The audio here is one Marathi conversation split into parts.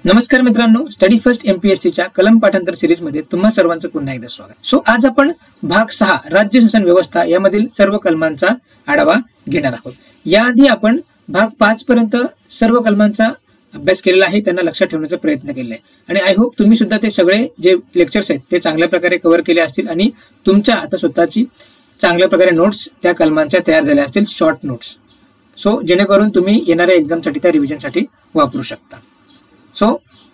नमस्कार मित्रांनो, स्टडी फर्स्ट एमपीएससीच्या कलम पाठांतर सिरीजमध्ये तुम्हा सर्वांचं पुन्हा एकदा स्वागत। आज आपण भाग 6 राज्य शासन व्यवस्था यामधील सर्व कलमांचा आढावा घेणार आहोत। याआधी आपण भाग 5 पर्यंत सर्व कलमांचा अभ्यास केलेला आहे, त्यांना लक्षात ठेवण्याचा प्रयत्न केला आहे आणि आय होप तुम्ही सुद्धा ते सगळे जे लेक्चर्स आहेत ते चांगल्या प्रकारे कव्हर केले असतील आणि तुमच्या आता स्वतःची चांगल्या प्रकारे नोट्स त्या कलमांच्या तयार झाल्या असतील, शॉर्ट नोट्स। जेणेकरून तुम्ही येणाऱ्या एक्झामसाठी त्या रिव्हिजनसाठी वापरू शकता।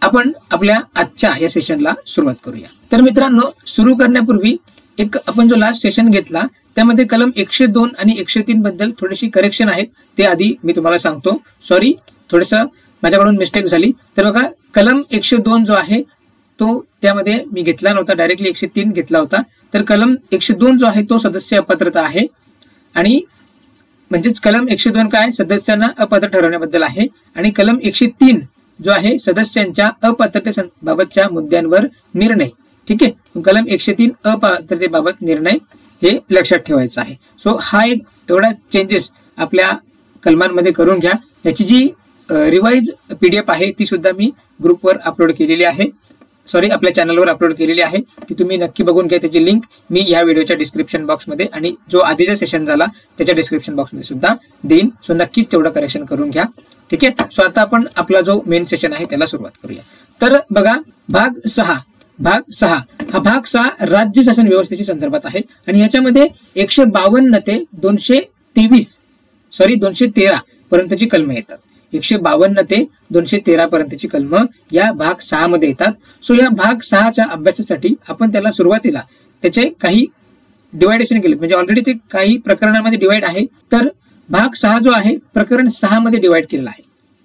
आपण आपल्या आजच्या या सेशनला सुरुवात करूया। तर मित्रांनो, सुरू करण्यापूर्वी आपण जो लास्ट सेशन घेतला त्यामध्ये कलम 102 आणि 103 बद्दल थोडीशी करेक्शन आहेत, ते आधी मी तुम्हाला सांगतो। सॉरी, थोडंसं माझ्याकडून मिस्टेक झाली। तर बघा, कलम 102 जो आहे तो त्यामध्ये मी घेतला नव्हता, डायरेक्टली 103 घेतला होता। तर कलम 102 जो आहे तो सदस्य अपात्रता आहे आणि म्हणजेच कलम 102 काय, सदस्यांना अपात्र ठरवण्याबद्दल आहे आणि कलम 103 जो आहे सदस्यांच्या अपात्रतेबाबतच्या मुद्द्यांवर निर्णय। ठीक आहे, कलम 103 अपात्रतेबाबत निर्णय हे लक्षात ठेवायचं आहे। हा एक एवढा चेंजेस आपल्या कलमांमध्ये करून घ्या। याची जी रिवाइज पीडीएफ आहे ती सुद्धा मी ग्रुपवर अपलोड केलेली आहे, सॉरी आपल्या चॅनलवर अपलोड केलेली आहे, ती तुम्ही नक्की बघून घ्या। त्याची लिंक मी या व्हिडिओच्या डिस्क्रिप्शन बॉक्समध्ये आणि जो आधीचा सेशन झाला त्याच्या डिस्क्रिप्शन बॉक्समध्ये सुद्धा देईन। नक्कीच तेवढं करेक्शन करून घ्या। ठीक आहे, आता आपण आपला जो मेन सेशन आहे त्याला सुरुवात करूया। तर बघा, भाग 6 हा भाग 6 राज्य शासन व्यवस्थेच्या संदर्भात आहे आणि ह्याच्यामध्ये 152 ते 213 पर्यंतची कलम येतात। 152 ते 213 पर्यंतची कलम या भाग 6 मध्ये येतात। या भाग 6च्या अभ्यासासाठी आपण त्याला सुरुवातीला त्याचे काही डिवायडेशन केले, म्हणजे ऑलरेडी ते काही प्रकरणांमध्ये डिवाइड आहे। तर भाग 6 जो आहे प्रकरण 6 मध्ये डिवाइड केलेला आहे।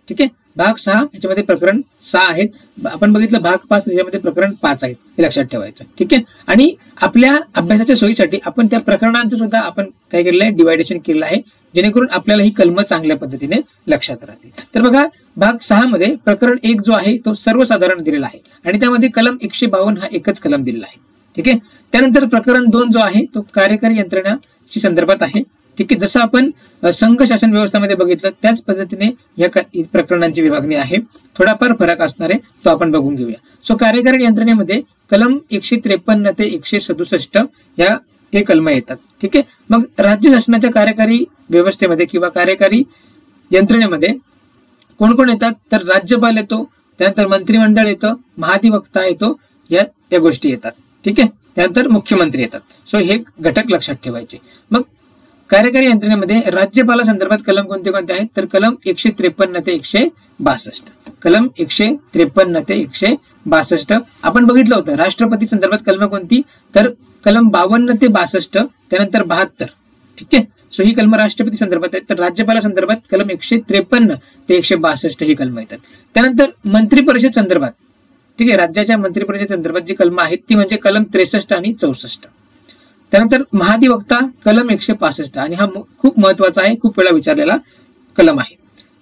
ठीक आहे, भाग 6 याच्यामध्ये प्रकरण 6 आहेत। आपण बघितलं भाग 5 याच्यामध्ये प्रकरण 5 आहेत, हे लक्षात ठेवायचं। ठीक आहे, आणि आपल्या अभ्यासाच्या सोयीसाठी आपण त्या प्रकरणांचं सुद्धा आपण काय केलेलं आहे, डिवायडेशन केलेलं आहे, जेणेकरून आपल्याला ही कलम चांगल्या पद्धतीने लक्षात राहतील। तर बघा, भाग 6 मध्ये प्रकरण 1 जो आहे तो सर्वसाधारण दिलेला आहे आणि त्यामध्ये कलम 152 हा एकच कलम दिलेला आहे। ठीक आहे, त्यानंतर प्रकरण 2 जो आहे तो कार्यकारी यंत्रणाशी संदर्भात आहे। ठीक आहे, जसं आपण संघ शासन व्यवस्थेमध्ये बघितलं त्याच पद्धतीने या प्रकरणांची विभागणी आहे, थोडाफार फरक असणार आहे, तो आपण बघून घेऊया। कार्यकारी यंत्रणेमध्ये कलम 153 ते 167 या हे कलम येतात। ठीक आहे, मग राज्य शासनाच्या कार्यकारी व्यवस्थेमध्ये किंवा कार्यकारी यंत्रणेमध्ये कोण कोण येतात, तर राज्यपाल येतो, त्यानंतर मंत्रिमंडळ येतं, महाधिवक्ता येतो, या गोष्टी येतात। ठीक आहे, त्यानंतर मुख्यमंत्री येतात। हे घटक लक्षात ठेवायचे। मग कार्यकारी यंत्रणेमध्ये राज्यपाला संदर्भात कलम कोणते कोणते आहेत, तर कलम 153 ते 162, कलम 153 ते 162 आपण बघितलं होतं। राष्ट्रपती संदर्भात कलम कोणती, तर कलम 52 ते 62, त्यानंतर 72। ठीक आहे, ही कलम राष्ट्रपती संदर्भात आहेत। तर राज्यपाला संदर्भात कलम 153 ते 162 ही कलम येतात। त्यानंतर मंत्री परिषद संदर्भात, ठीक आहे, राज्याच्या मंत्री परिषद संदर्भात जी कलम आहेत ती म्हणजे कलम 63 आणि 64। त्यानंतर महाधिवक्ता कलम 165 आणि हा खूप महत्वाचा आहे, खूप वेळा विचारलेला कलम आहे।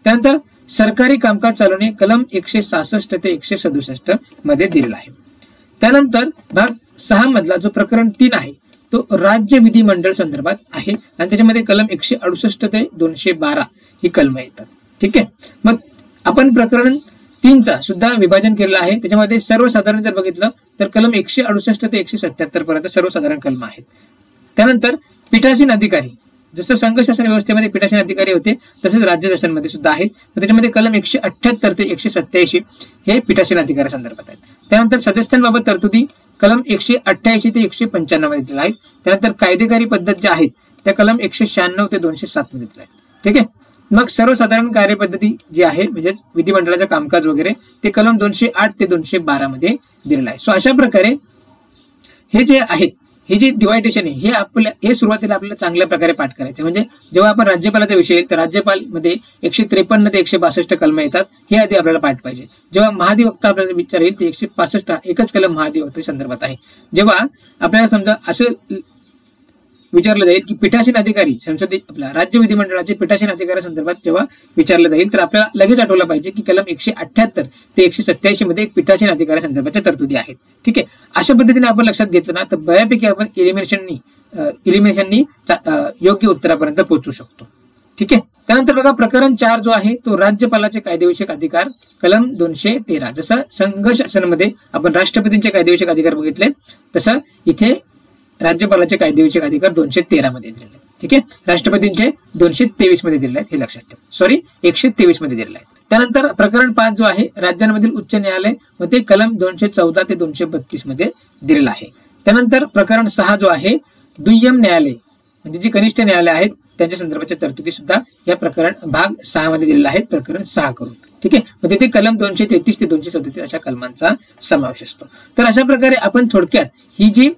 त्यानंतर सरकारी कामकाज चालवणे कलम 166 ते 167 मध्ये दिलेला आहे। त्यानंतर भाग 6 मधला जो प्रकरण 3 आहे तो राज्य विधिमंडळ संदर्भात आहे आणि त्याच्यामध्ये कलम 168 ते 212 ही कलम येतात। ठीक आहे, मग आपण प्रकरण 3चा सुद्धा विभाजन केलेलं आहे। त्याच्यामध्ये सर्वसाधारण जर बघितलं तर कलम 168 ते 177 पर्यंत सर्वसाधारण कलम आहेत। त्यानंतर पीठासीन अधिकारी, जसं संघ शासन व्यवस्थेमध्ये पीठासीन अधिकारी होते तसेच राज्य शासनामध्ये सुद्धा आहेत। त्याच्यामध्ये कलम 178 ते 187 हे पीठासीन अधिकारी संदर्भात आहेत। त्यानंतर सदस्यांबाबत तरतुदी कलम 188 ते 195 मध्ये दिलेल्या आहेत। त्यानंतर कायदेकारी पद्धत ज्या आहेत त्या कलम 196 ते 207 मध्ये दिल्या आहेत। ठीक आहे, मग सर्वसाधारण कार्यपद्धती जी आहे म्हणजे विधिमंडळाचं कामकाज वगैरे ते कलम 208 ते 212 मध्ये दिलेलं आहे। अशा प्रकारे हे जे आहेत, हे जे डिवायडेशन आहे हे सुरुवातीला आपल्याला चांगल्या प्रकारे पाठ करायचं। म्हणजे जेव्हा आपण राज्यपालाचा विषय येईल तर राज्यपाल मध्ये 153 ते 162 कलम येतात, हे आधी आपल्याला पाठ पाहिजे। जेव्हा महाधिवक्ता आपल्याला विचार येईल ते 165 एकच कलम महाधिवक्ते संदर्भात आहे। जेव्हा आपल्याला समजा असं विचारलं जाईल की पीठासीन अधिकारी संसदीय आपल्या राज्य विधिमंडळाचे पीठासीन अधिकारी संदर्भात जेव्हा विचारलं जाईल तर आपल्याला लगेच आठवलं पाहिजे की कलम 178 ते 187 मध्ये एक पीठासीन अधिकारी संदर्भाच्या तरतुदी आहेत। ठीक आहे, अशा पद्धतीने आपण लक्षात घेतलं ना तर बऱ्यापैकी आपण इलिमिनेशननी योग्य उत्तरापर्यंत पोहोचू शकतो। ठीक आहे, त्यानंतर बघा प्रकरण 4 जो आहे तो राज्यपालाचे कायदेविषयक अधिकार, कलम 213. जसं संघ शासनामध्ये आपण राष्ट्रपतींचे कायदेविषयक अधिकार बघितले, तसं इथे राज्यपालाचे कायदेविषयक अधिकार 213 मध्ये दिलेले आहेत. ठीक आहे, राष्ट्रपतींचे 223 मध्ये दिलेले आहेत, हे लक्षात ठेवा. सॉरी 123 मध्ये दिलेले आहेत. त्यानंतर प्रकरण 5 जो आहे राज्यांमधील उच्च न्यायालय, मग ते कलम 214 ते 232 मध्ये दिलेलं आहे. त्यानंतर प्रकरण 6 जो आहे दुय्यम न्यायालय, म्हणजे जी कनिष्ठ न्यायालय आहेत त्यांच्या संदर्भाच्या तरतुदी सुद्धा या प्रकरण भाग 6 मध्ये दिलेल्या आहेत, प्रकरण 6 करून. ठीक आहे, मग तिथे कलम 233 ते 237 अशा कलमांचा समावेश असतो. तर अशा प्रकारे आपण थोडक्यात ही जी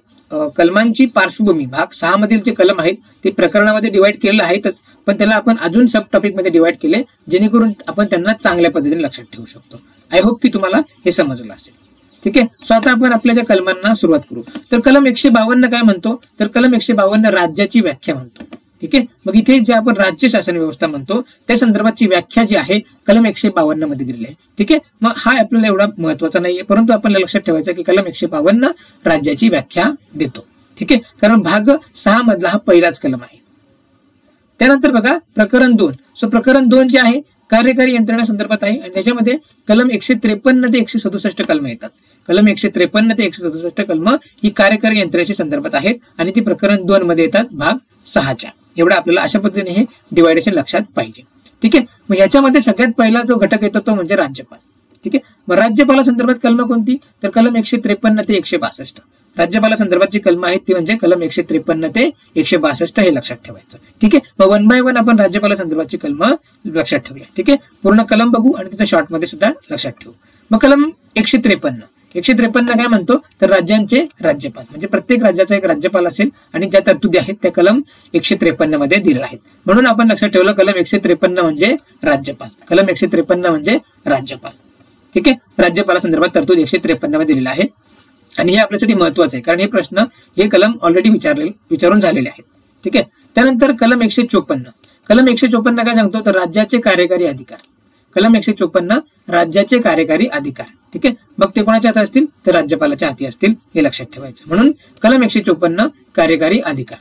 कलमांची पार्श्वभूमी भाग 6 मधील जे कलम आहेत ते प्रकरणामध्ये डिवाइड केलेलं आहेतच, पण त्याला आपण अजून सब टॉपिक मध्ये डिवाइड केले, जेणेकरून आपण त्यांना चांगल्या पद्धतीने लक्षात ठेवू शकतो. आय होप की तुम्हाला हे समजलं असेल. ठीक आहे, सो आता आपण आपल्या ज्या कलमांना सुरुवात करू. तर कलम 152 काय म्हणतो, तर कलम 152 राज्याची व्याख्या म्हणतो. ठीक आहे, मग इथे जे आपण राज्य शासन व्यवस्था म्हणतो त्या संदर्भाची व्याख्या जी आहे कलम 152 मध्ये दिलेली आहे. ठीक आहे, मग हा आपल्याला एवढा महत्वाचा नाहीये, परंतु आपल्याला लक्षात ठेवायचं की कलम 152 राज्याची व्याख्या देतो. ठीक आहे, कारण भाग 6 मधला हा पहिलाच कलम आहे. त्यानंतर बघा प्रकरण 2. सो प्रकरण 2 जे आहे कार्यकारी यंत्रणा संदर्भात आहे, आणि त्याच्यामध्ये कलम 153 ते 167 कलम येतात. कलम 153 ते 167 कलम ही कार्यकारी यंत्रणेशी संदर्भात आहेत, आणि ती प्रकरण 2 मध्ये येतात भाग 6च्या. एवढं आपल्याला अशा पद्धतीने हे डिवायडेशन लक्षात पाहिजे. ठीक आहे, मग ह्याच्यामध्ये सगळ्यात पहिला जो घटक येतो तो म्हणजे राज्यपाल. ठीक आहे, मग राज्यपाला संदर्भात कलम कोणती, तर कलम 153 ते 162. राज्यपाला संदर्भातची कलम आहेत ती म्हणजे कलम 153 ते 162 हे लक्षात ठेवायचं. ठीक आहे, मग 1 बाय 1 आपण राज्यपाला संदर्भातची कलम लक्षात ठेवूया. ठीक आहे, पूर्ण कलम बघू आणि त्याच्या शॉर्ट मध्ये सुद्धा लक्षात ठेवू. मग कलम 153 काय म्हणतो, तर राज्यांचे राज्यपाल, म्हणजे प्रत्येक राज्याचा एक राज्यपाल असेल, आणि ज्या तरतुदी आहेत त्या कलम 153 मध्ये दिलेल्या आहेत. म्हणून आपण लक्षात ठेवलं कलम 153 म्हणजे राज्यपाल, कलम 153 म्हणजे राज्यपाल. ठीक आहे, राज्यपाला संदर्भात तरतूद 153 मध्ये दिलेला आहे, आणि हे आपल्यासाठी महत्वाचं आहे, कारण हे प्रश्न हे कलम ऑलरेडी विचारून झालेले आहेत. ठीक आहे, त्यानंतर कलम 154 काय सांगतो, तर राज्याचे कार्यकारी अधिकार. कलम 154 राज्याचे कार्यकारी अधिकार. ठीक आहे, मग ते कोणाच्या हाती असतील, तर राज्यपालाच्या हाती असतील, हे लक्षात ठेवायचं. म्हणून कलम 154 कार्यकारी अधिकार.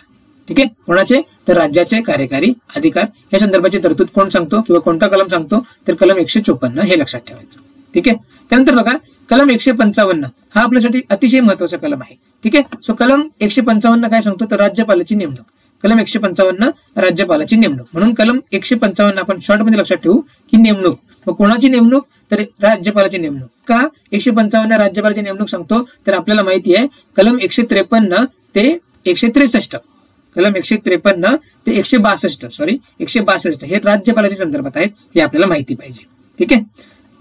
ठीक आहे, कोणाचे, तर राज्याचे कार्यकारी अधिकार. या संदर्भाची तरतूद कोण सांगतो किंवा कोणता कलम सांगतो, तर कलम 154 हे लक्षात ठेवायचं. ठीक आहे, त्यानंतर बघा कलम 155 हा आपल्यासाठी अतिशय महत्वाचा कलम आहे. ठीक आहे, सो कलम 155 काय सांगतो, तर राज्यपालाची नेमणूक. कलम 155 राज्यपालाची नेमणूक. म्हणून कलम 155 आपण शॉर्ट मध्ये लक्षात ठेवू की नेमणूक. मग कोणाची नेमणूक, तर राज्यपालाची नेमणूक. का 155 राज्यपालाची नेमणूक सांगतो, तर आपल्याला माहिती आहे कलम 153 ते 163, कलम 153 ते 162 हे राज्यपालाच्या संदर्भात आहेत, हे आपल्याला माहिती पाहिजे. ठीक आहे,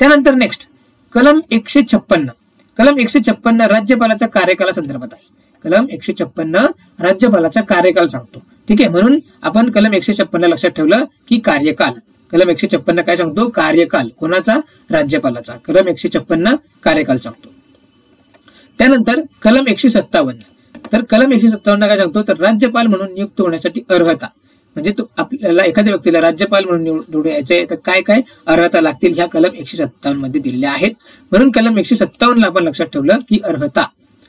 त्यानंतर नेक्स्ट कलम 156 राज्यपालाच्या कार्यकाला संदर्भात आहे. कलम 156 राज्यपालाचा कार्यकाल सांगतो. ठीक आहे, म्हणून आपण कलम 156 लक्षात ठेवलं की कार्यकाल. कलम 156 काय सांगतो, कार्यकाल कोणाचा, राज्यपालाचा. कलम 156 कार्यकाल सांगतो. त्यानंतर कलम 157, तर कलम 157 काय सांगतो, तर राज्यपाल म्हणून नियुक्त होण्यासाठी अर्हता, म्हणजे तो आपल्याला एखाद्या व्यक्तीला राज्यपाल म्हणून निवडून यायचे तर काय काय अर्हता लागतील, ह्या कलम 157 मध्ये दिलेल्या आहेत. म्हणून कलम 157 आपण लक्षात ठेवलं की अर्हता.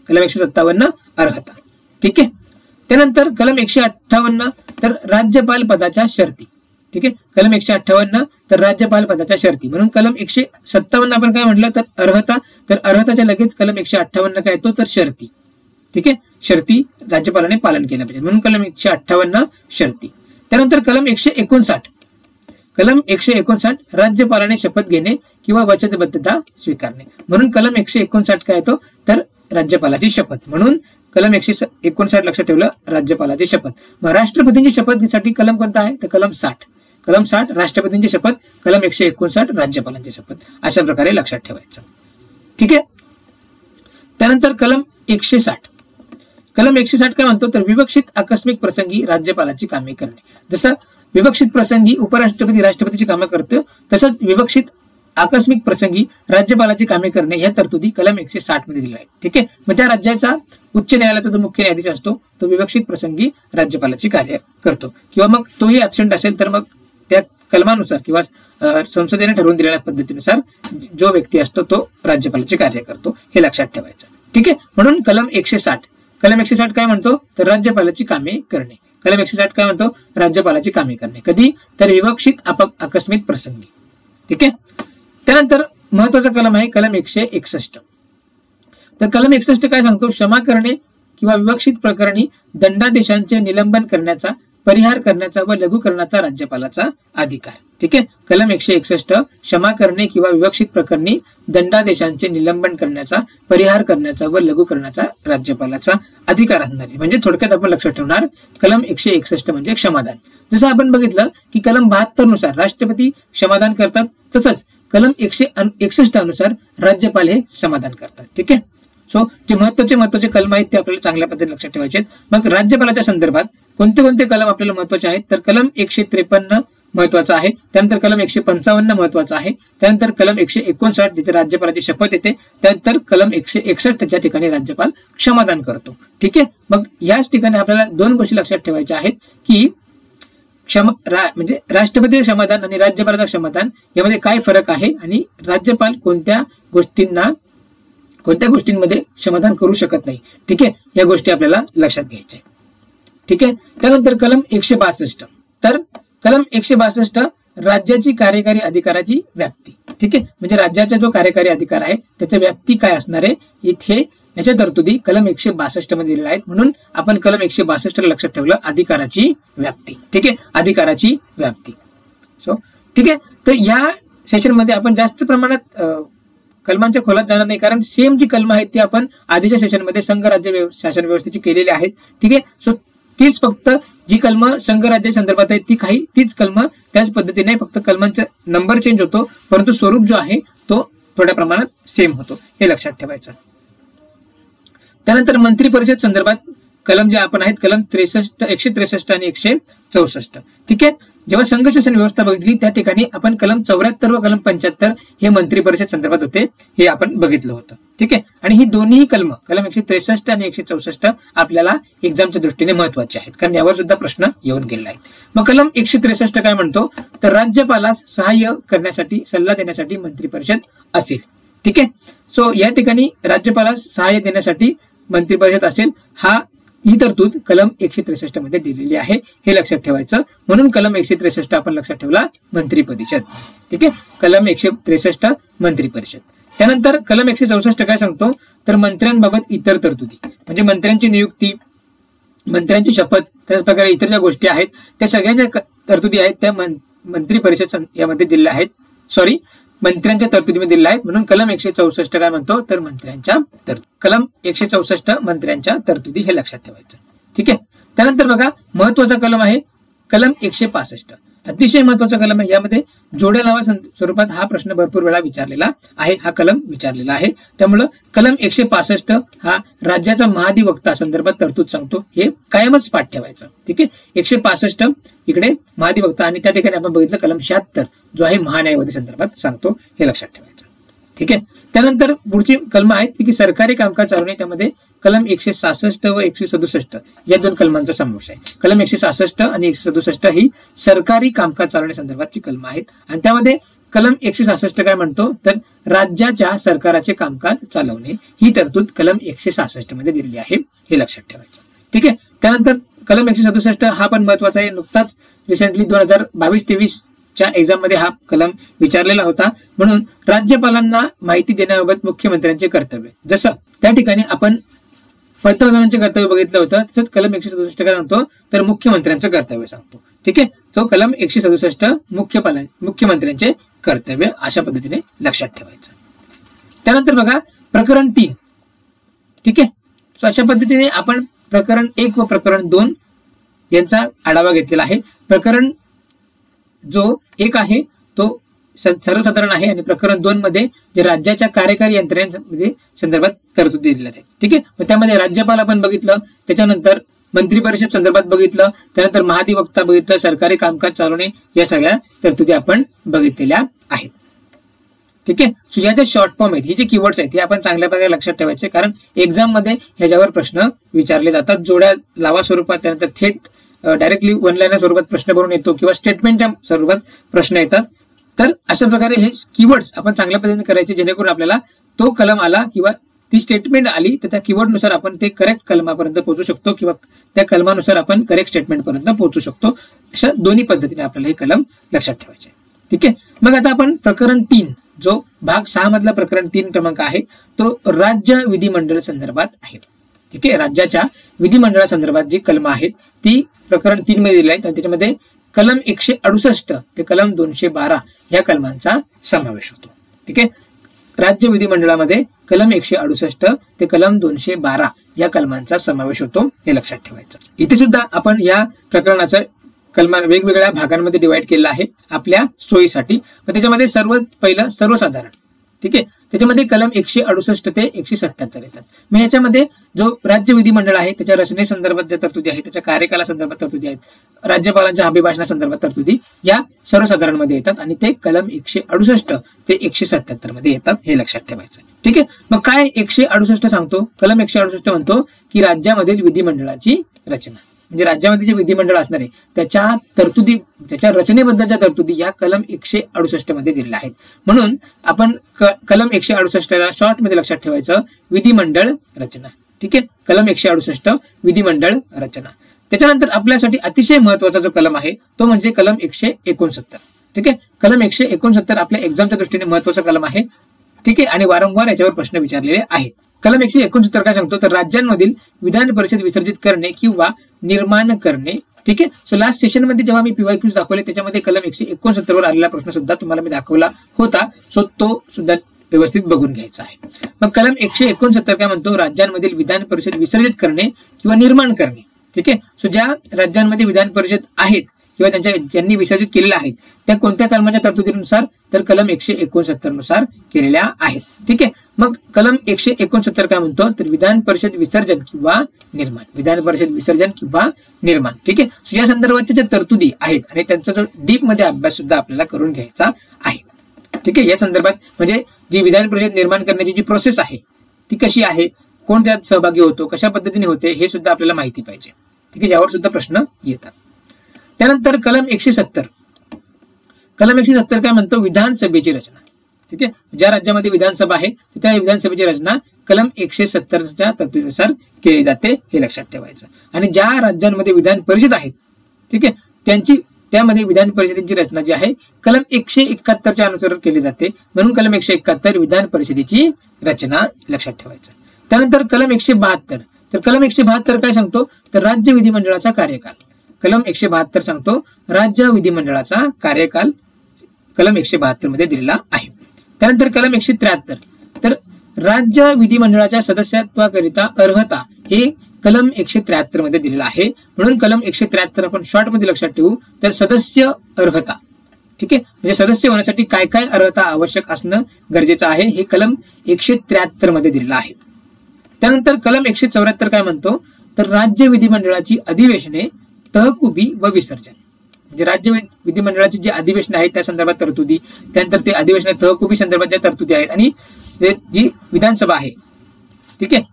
कलम 157 अर्हता. ठीक आहे, त्यानंतर कलम 158 तर राज्यपाल पदाच्या शर्ती. ठीक आहे, कलम 158 तर राज्यपाल पदाच्या शर्ती. म्हणून कलम 157 आपण काय म्हटलं, तर अर्हता. तर अर्हताच्या लगेच कलम 158 काय येतो, तर शर्ती. ठीक आहे, शर्ती राज्यपालाने पालन केलं पाहिजे, म्हणून कलम 158 शर्ती. त्यानंतर कलम 159 राज्यपालाने शपथ घेणे किंवा वचनबद्धता स्वीकारणे. म्हणून कलम 159 काय येतो, तर राज्यपालाची शपथ. म्हणून कलम 159 लक्षात ठेवलं, राज्यपालाची शपथ. मग राष्ट्रपतींची शपथसाठी कलम कोणता आहे, तर कलम 60. कलम 60 राष्ट्रपतींची शपथ, कलम 159 राज्यपालांची शपथ. अशा प्रकारे लक्षात ठेवायचं. ठीक आहे, त्यानंतर कलम 160 काय म्हणतो, तर विवक्षित आकस्मिक प्रसंगी राज्यपालाची कामे करणे. जसं विवक्षित प्रसंगी उपराष्ट्रपती राष्ट्रपतीची कामे करतो, तसंच विवक्षित आकस्मिक प्रसंगी राज्यपालाची कामे करणे ह्या तरतुदी कलम 160 मध्ये दिल्या आहेत. ठीक आहे, मग त्या राज्याचा उच्च न्यायालयाचा जो मुख्य न्यायाधीश असतो तो विवक्षित प्रसंगी राज्यपालाची कार्य करतो, किंवा मग तोही ऍबसेंट असेल तर मग त्या कलमानुसार किंवा संसदेने ठरवून दिलेल्या पद्धतीनुसार जो व्यक्ती असतो तो राज्यपालाचे कार्य करतो, हे लक्षात ठेवायचं. ठीक आहे, म्हणून कलम 160 कलम 160 काय म्हणतो तर राज्यपालाची कामे करणे. कलम 160 काय म्हणतो राज्यपालाची कामे करणे. कधी तर विवक्षित आकस्मिक प्रसंगी. ठीक आहे. त्यानंतर महत्वाचा कलम आहे कलम 161. तर कलम 61 काय सांगतो क्षमा करणे किंवा विवक्षित प्रकरणी दंडादेशांचे निलंबन करण्याचा, परिहार करण्याचा व लघुकरणाचा राज्यपालाचा अधिकार. ठीक आहे. कलम 161 क्षमा करणे किंवा विवक्षित प्रकरणी दंडादेशांचे निलंबन करण्याचा, परिहार करण्याचा व लघुकरणाचा राज्यपालाचा अधिकार असणार आहे. म्हणजे थोडक्यात आपण लक्षात ठेवणार कलम 161 म्हणजे क्षमादान. जसं आपण बघितलं की कलम 72 नुसार राष्ट्रपती क्षमादान करतात, तसंच कलम 161 अनुसार राज्यपाल हे क्षमादान करतात. ठीक आहे. सो जे महत्वाचे कलम आहेत ते आपल्याला चांगल्या पद्धतीने लक्षात ठेवायचे आहेत. मग राज्यपालाच्या संदर्भात कोणते कोणते कलम आपल्याला महत्वाचे आहेत तर कलम 153 महत्वाचा आहे. त्यानंतर कलम 155 महत्वाचा आहे. त्यानंतर कलम 159 जिथे राज्यपालाची शपथ येते. त्यानंतर कलम 161 ज्या ठिकाणी राज्यपाल क्षमादान करतो. ठीक आहे. मग याच ठिकाणी आपल्याला दोन गोष्टी लक्षात ठेवायच्या आहेत की म्हणजे राष्ट्रपती क्षमादान आणि राज्यपालाचं क्षमादान यामध्ये काय फरक आहे आणि राज्यपाल कोणत्या गोष्टींमध्ये क्षमादान करू शकत नाही. ठीक आहे. या गोष्टी आपल्याला लक्षात घ्यायच्या आहेत. ठीक आहे. त्यानंतर कलम 162. तर कलम 162 राज्याची कार्यकारी अधिकाराची व्याप्ती. ठीक आहे. म्हणजे राज्याचा जो कार्यकारी अधिकार आहे त्याची व्याप्ती काय असणार आहे इथे याच्या तरतुदी कलम 162 मध्ये दिलेल्या आहेत. म्हणून आपण कलम 162 लक्षात ठेवलं अधिकाराची व्याप्ती. ठीक आहे. अधिकाराची व्याप्ती. सो ठीक आहे. तर या सेशन मध्ये आपण जास्त प्रमाणात कलमांच्या खोलात जाणार नाही, कारण सेम जी कलम आहेत ती आपण आधीच्या सेशन मध्ये संघ राज्य शासन व्यवस्थेची केलेली आहेत. ठीक आहे. सो तीच फक्त जी कलम संघ राज्य संदर्भात आहेत तीच कलम त्याच पद्धतीने फक्त कलमांचा नंबर चेंज होतो, परंतु स्वरूप जो आहे तो थोड्या प्रमाणात सेम होतो, हे लक्षात ठेवायचं. त्यानंतर मंत्री परिषद संदर्भात कलम जे आपण आहेत कलम 163 आणि 164. ठीक आहे. जेव्हा संघ शासन व्यवस्था बघितली त्या ठिकाणी आपण कलम 74 व कलम 75 हे मंत्री परिषद संदर्भात होते, हे आपण बघितलं होतं. ठीक आहे. आणि ही दोन्ही कलम 163 आणि 164 आपल्याला एक्झामच्या दृष्टीने महत्वाचे आहेत, कारण यावर सुद्धा प्रश्न येऊन गेलेला आहे. मग कलम 163 काय म्हणतो तर राज्यपालास सहाय्य करण्यासाठी, सल्ला देण्यासाठी मंत्री परिषद असेल. ठीक आहे. सो या ठिकाणी राज्यपालास सहाय्य देण्यासाठी मंत्री परिषद असेल ही तरतूद कलम 163 मध्ये दिलेली आहे, हे लक्षात ठेवायचं. म्हणून कलम 163 आपण लक्षात ठेवला मंत्री परिषद. ठीक आहे. कलम 163 मंत्री परिषद. त्यानंतर कलम 164 काय सांगतो तर मंत्र्यांबाबत इतर तरतुदी, म्हणजे मंत्र्यांची नियुक्ती, मंत्र्यांची शपथ, त्याच प्रकारे इतर ज्या गोष्टी आहेत त्या सगळ्या तरतुदी आहेत त्या मंत्री परिषद यामध्ये दिलेल्या आहेत. मंत्र्यांच्या तरतुदीमध्ये दिलेल्या आहेत. म्हणून कलम 164 काय म्हणतो तर कलम 164 मंत्र्यांच्या तरतुदी, हे लक्षात ठेवायचं. ठीक आहे. त्यानंतर बघा महत्वाचा कलम आहे कलम 165. अतिशय महत्वाचा कलम आहे. यामध्ये जोड्या लावा स्वरूपात हा प्रश्न भरपूर वेळा विचारलेला आहे, हा कलम विचारलेला आहे. त्यामुळं कलम 165 हा राज्याचा महाधिवक्ता संदर्भात तरतूद सांगतो, हे कायमच पाठ ठेवायचं. ठीक आहे. 165 इकडे महाधिवक्ता आणि त्या ठिकाणी आपण बघितलं कलम 76 जो आहे महान्यायवादी संदर्भात सांगतो, हे लक्षात ठेवायचं. ठीक आहे. त्यानंतर पुढची कलम आहेत की सरकारी कामकाज चालवणे, त्यामध्ये कलम 166 व 167 या दोन कलमांचा समावेश आहे. कलम 166 आणि 167 ही सरकारी कामकाज चालवणे संदर्भातची कलम आहेत. आणि त्यामध्ये कलम 166 काय म्हणतो तर राज्याच्या सरकाराचे कामकाज चालवणे ही तरतूद कलम 166 मध्ये दिलेली आहे, हे लक्षात ठेवायचं. ठीक आहे. त्यानंतर कलम 167 हा पण महत्वाचा आहे. नुकताच रिसेंटली 2022-23 च्या एक्झाम मध्ये हा कलम विचारलेला होता. म्हणून राज्यपालांना माहिती देण्याबाबत मुख्यमंत्र्यांचे कर्तव्य, जसं त्या ठिकाणी आपण पंतप्रधानांचे कर्तव्य बघितलं होतं, तसंच कलम 167 काय सांगतो तर मुख्यमंत्र्यांचं कर्तव्य सांगतो. ठीक आहे. तो कलम 167 मुख्यमंत्र्यांचे कर्तव्य अशा पद्धतीने लक्षात ठेवायचं. त्यानंतर बघा प्रकरण 3. ठीक आहे. सो अशा पद्धतीने आपण प्रकरण 1 व प्रकरण 2 यांचा आढावा घेतलेला आहे. प्रकरण जो 1 आहे तो सर्वसाधारण आहे आणि प्रकरण 2 मध्ये जे राज्याच्या कार्यकारी यंत्रणेमध्ये संदर्भात तरतूद दिलेल्या आहेत. ठीक आहे. मग त्यामध्ये राज्यपाल आपण बघितलं, त्याच्यानंतर मंत्री परिषद संदर्भात बघितलं, त्यानंतर महाधिवक्ता बघितलं, सरकारी कामकाज चालवणे, या सगळ्या तरतुदी आपण बघितलेल्या आहेत. ठीक आहे. सो याच्या शॉर्ट फॉर्म आहेत, ही जे कीवर्ड्स आहेत हे आपण चांगल्या प्रकारे लक्षात ठेवायचे, कारण एक्झाम मध्ये ह्याच्यावर प्रश्न विचारले जातात. जोड्या लावा स्वरूपात, त्यानंतर थेट डायरेक्टली वन लाईनर स्वरूपात प्रश्न भरून येतो किंवा स्टेटमेंटच्या स्वरूपात प्रश्न येतात. तर अशा प्रकारे हे कीवर्ड्स आपण चांगल्या पद्धतीने करायचे, जेणेकरून आपल्याला तो कलम आला किंवा ती स्टेटमेंट आली तर त्या कीवर्डनुसार आपण ते करेक्ट कलमापर्यंत पोहोचू शकतो किंवा त्या कलमानुसार आपण करेक्ट स्टेटमेंट पर्यंत पोहोचू शकतो. अशा दोन्ही पद्धतीने आपल्याला हे कलम लक्षात ठेवायचे. ठीक आहे. मग आता आपण प्रकरण 3 जो भाग 6 मधला प्रकरण 3 क्रमांक आहे तो राज्य विधिमंडळ संदर्भात आहे. ठीक आहे. राज्याच्या विधिमंडळा संदर्भात जी कलम आहेत ती प्रकरण 3 मध्ये दिली आहेत आणि त्याच्यामध्ये कलम 168 ते कलम 212 या कलमांचा समावेश होतो. ठीक आहे. राज्य विधिमंडळामध्ये कलम 168 ते कलम 212 या कलमांचा समावेश होतो हे लक्षात ठेवायचं. इथे सुद्धा आपण या प्रकरणाचा कलमा वेगवेगळ्या भागांमध्ये डिवाइड केलेला आहे आपल्या सोयीसाठी. मग त्याच्यामध्ये सर्वात पहिलं सर्वसाधारण. ठीक आहे. त्याच्यामध्ये कलम 168 ते 177 येतात. मग याच्यामध्ये जो राज्य विधिमंडळ आहे त्याच्या रचनेसंदर्भात ज्या तरतुदी आहेत, त्याच्या कार्यकालासंदर्भात तरतुदी आहेत, राज्यपालांच्या अभिभाषणासंदर्भात तरतुदी या सर्वसाधारण मध्ये येतात आणि ते कलम 168 ते 177 मध्ये येतात हे लक्षात ठेवायचं. ठीक आहे. मग काय 168 सांगतो? कलम 168 म्हणतो की राज्यामधील विधिमंडळाची रचना, म्हणजे राज्यामध्ये जे विधिमंडळ असणार आहे त्याच्या तरतुदी, त्याच्या रचनेबद्दलच्या तरतुदी या कलम 168 मध्ये दिलेल्या आहेत. म्हणून आपण कलम 168 ला शॉर्ट मध्ये लक्षात ठेवायचं विधिमंडळ रचना. ठीक आहे. कलम 168 विधिमंडळ रचना. त्याच्यानंतर आपल्यासाठी अतिशय महत्वाचा जो कलम आहे तो म्हणजे कलम 169. ठीक आहे. कलम 169 आपल्या एक्झामच्या दृष्टीने महत्वाचा कलम आहे. ठीक आहे. आणि वारंवार याच्यावर प्रश्न विचारलेले आहेत. कलम 169 काय सांगतो तर राज्यांमधील विधान परिषद विसर्जित करणे किंवा निर्माण करणे. ठीक आहे. सो लास्ट सेशन मध्ये जेव्हा मी PYQs दाखवले त्याच्यामध्ये कलम 169 वर आलेला प्रश्न सुद्धा तुम्हाला मी दाखवला होता. सो तो सुद्धा व्यवस्थित बघून घ्यायचा आहे. मग कलम 169 काय म्हणतो? राज्यांमधील विधान परिषद विसर्जित करणे किंवा निर्माण करणे. ठीक आहे. सो ज्या राज्यांमध्ये विधान परिषद आहेत किंवा त्यांच्या ज्यांनी विसर्जित केलेल्या आहेत त्या कोणत्या कलमाच्या तरतुदीनुसार तर कलम 169 नुसार केलेल्या आहेत. ठीक आहे. मग कलम 169 काय म्हणतो तर विधान परिषद विसर्जन किंवा निर्माण, विधान परिषद विसर्जन किंवा निर्माण. ठीक आहे. सो या संदर्भाच्या ज्या तरतुदी आहेत आणि त्यांचा जो डीप मध्ये अभ्यास सुद्धा आपल्याला करून घ्यायचा आहे. ठीक आहे. या संदर्भात म्हणजे जी विधान परिषद निर्माण करण्याची जी प्रोसेस आहे ती कशी आहे, कोण त्यात सहभागी होतो, कशा पद्धतीने होते हे सुद्धा आपल्याला माहिती पाहिजे. ठीक आहे. यावर सुद्धा प्रश्न येतात. त्यानंतर कलम 170. कलम 170 काय म्हणतो? विधानसभेची रचना. ठीक आहे. ज्या राज्यामध्ये विधानसभा आहे त्या विधानसभेची रचना कलम 170च्या तरतुदीनुसार केली जाते हे लक्षात ठेवायचं. आणि ज्या राज्यांमध्ये विधान परिषद आहेत ठीक आहे त्यामध्ये विधान परिषदेची रचना जी आहे कलम 171च्या अनुसार केली जाते. म्हणून कलम 171 विधान परिषदेची रचना लक्षात ठेवायचं. त्यानंतर कलम 172. तर कलम 172 काय सांगतो तर राज्य विधिमंडळाचा कार्यकाल. कलम 172 सांगतो राज्य विधिमंडळाचा कार्यकाल कलम 172 मध्ये दिलेला आहे. त्यानंतर कलम 173. तर राज्य विधिमंडळाच्या सदस्यत्वाकरिता अर्हता हे कलम 173 मध्ये दिलेला आहे. म्हणून कलम 173 आपण शॉर्ट मध्ये लक्षात ठेवू तर सदस्य अर्हता. ठीक आहे. म्हणजे सदस्य होण्यासाठी काय काय अर्हता आवश्यक असणं गरजेचं आहे हे कलम 173 मध्ये दिलेलं आहे. त्यानंतर कलम 174 काय म्हणतो तर राज्य विधिमंडळाची अधिवेशने तहकुबी व विसर्जन. म्हणजे राज्य विधिमंडळाची जी अधिवेशने आहेत त्या संदर्भात तरतुदी, त्यानंतर ते अधिवेशने तहकुबी संदर्भात ज्या तरतुदी आहेत आणि जी विधानसभा आहे ठीक आहे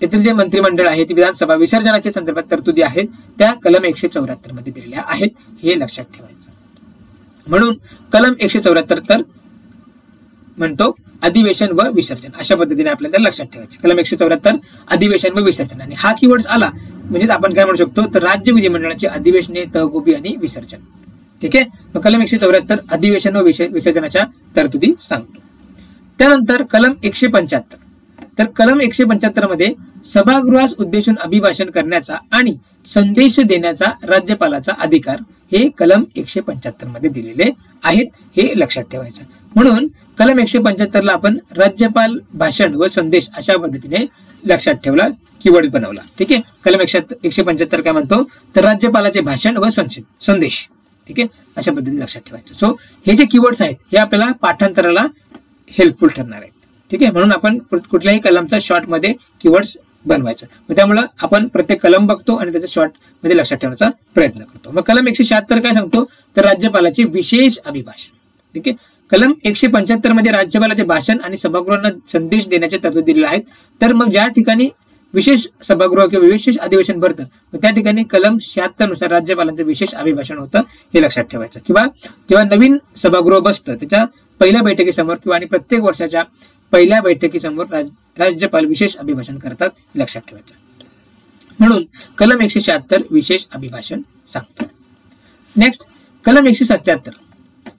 त्यातील जे मंत्रिमंडळ आहे ती विधानसभा विसर्जनाच्या संदर्भात तरतुदी आहेत त्या कलम 174 मध्ये दिलेल्या आहेत हे लक्षात ठेवायचं. म्हणून कलम 174 तर म्हणतो अधिवेशन व विसर्जन अशा पद्धतीने आपल्याला लक्षात ठेवायचं. कलम 174 अधिवेशन व विसर्जन आणि हा कीवर्ड आला म्हणजे आपण काय म्हणू शकतो तर राज्य विधिमंडळाची अधिवेशने तहकुबी आणि विसर्जन. ठीक आहे. मग कलम 174 अधिवेशन व विसर्जनाच्या तरतुदी सांगतो. त्यानंतर कलम 175. तर कलम 175 मध्ये सभागृहास उद्देशून अभिभाषण करण्याचा आणि संदेश देण्याचा राज्यपालाचा अधिकार हे कलम 175 मध्ये दिलेले आहेत हे लक्षात ठेवायचं. म्हणून कलम 175 ला आपण राज्यपाल भाषण व संदेश अशा पद्धतीने लक्षात ठेवला कीवर्ड बनवला. ठीक आहे. कलम 175 काय म्हणतो तर राज्यपालाचे भाषण व संदेश. ठीक आहे. अशा पद्धतीने लक्षात ठेवायचं. सो हे जे कीवर्ड्स आहेत हे आपल्याला पाठांतराला हेल्पफुल ठरणार आहेत. ठीक आहे. म्हणून आपण कुठल्याही कलमचा शॉर्ट मध्ये कीवर्ड्स बनवायचं. मग त्यामुळे आपण प्रत्येक कलम बघतो आणि त्याचा शॉर्ट मध्ये लक्षात ठेवण्याचा प्रयत्न करतो. मग कलम 176 काय सांगतो तर राज्यपालाचे विशेष अभिभाषण. ठीक आहे. कलम 175 मध्ये राज्यपालाचे भाषण आणि सभागृहांना संदेश देण्याचे तरतुदी दिलेले आहेत. तर मग ज्या ठिकाणी विशेष सभागृह किंवा विशेष अधिवेशन भरतं मग त्या ठिकाणी कलम 76 नुसार राज्यपालांचं विशेष अभिभाषण होतं हे लक्षात ठेवायचं. किंवा जेव्हा नवीन सभागृह बसतं त्याच्या पहिल्या बैठकीसमोर किंवा आणि प्रत्येक वर्षाच्या पहिल्या बैठकीसमोर राज्यपाल विशेष अभिभाषण करतात, लक्षात ठेवायचं. म्हणून कलम 176 विशेष अभिभाषण सांगतो. नेक्स्ट कलम 177.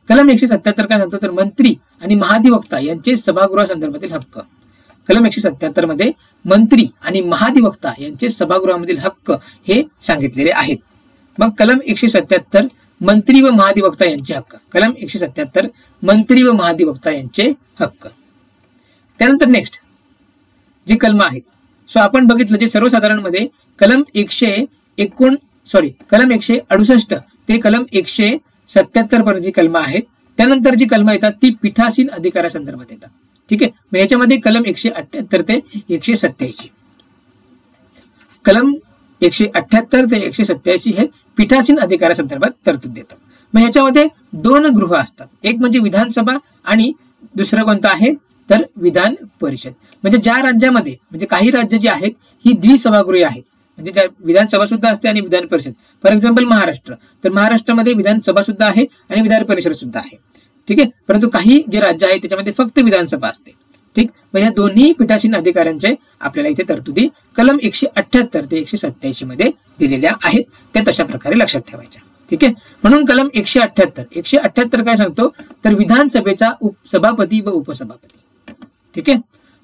कलम 177 काय सांगतो तर मंत्री आणि महाधिवक्ता यांचे सभागृहासंदर्भातील हक्क. कलम 177 मध्ये मंत्री आणि महाधिवक्ता यांचे सभागृहामधील हक्क हे सांगितलेले आहेत. मग कलम 177 मंत्री व महाधिवक्ता यांचे हक्क. कलम 177 मंत्री व महाधिवक्ता यांचे हक्क. त्यानंतर नेक्स्ट जी कलम आहेत, सो आपण बघितलं जे सर्वसाधारण मध्ये कलम 168 ते कलम 177 पर्यंत जी कलम आहेत, त्यानंतर जी कलम येतात ती पीठासीन अधिकारासंदर्भात येतात. ठीक आहे, मग याच्यामध्ये कलम 178 ते 187. कलम 178 ते 187 हे पीठासीन अधिकारासंदर्भात तरतूद देतात. मग ह्याच्यामध्ये 2 गृह असतात, एक म्हणजे विधानसभा आणि दुसरं कोणतं आहे तर विधान परिषद. म्हणजे ज्या राज्यामध्ये म्हणजे काही राज्य जी आहेत ही द्विसभागृहे आहेत, म्हणजे त्या विधानसभा सुद्धा असते आणि विधान परिषद. फॉर एक्झाम्पल महाराष्ट्र, तर महाराष्ट्रामध्ये विधानसभा सुद्धा आहे आणि विधान परिषद सुद्धा आहे. ठीक आहे, परंतु काही जे राज्य आहेत त्याच्यामध्ये फक्त विधानसभा असते. ठीक, मग या दोन्ही पीठासीन अधिकाऱ्यांचे आपल्याला इथे तरतुदी कलम 178 ते 187 मध्ये दिलेल्या आहेत, त्या तशा प्रकारे लक्षात ठेवायच्या. ठीक आहे, म्हणून कलम 178 काय सांगतो तर विधानसभेचा सभापती व उपसभापती. ठीक आहे,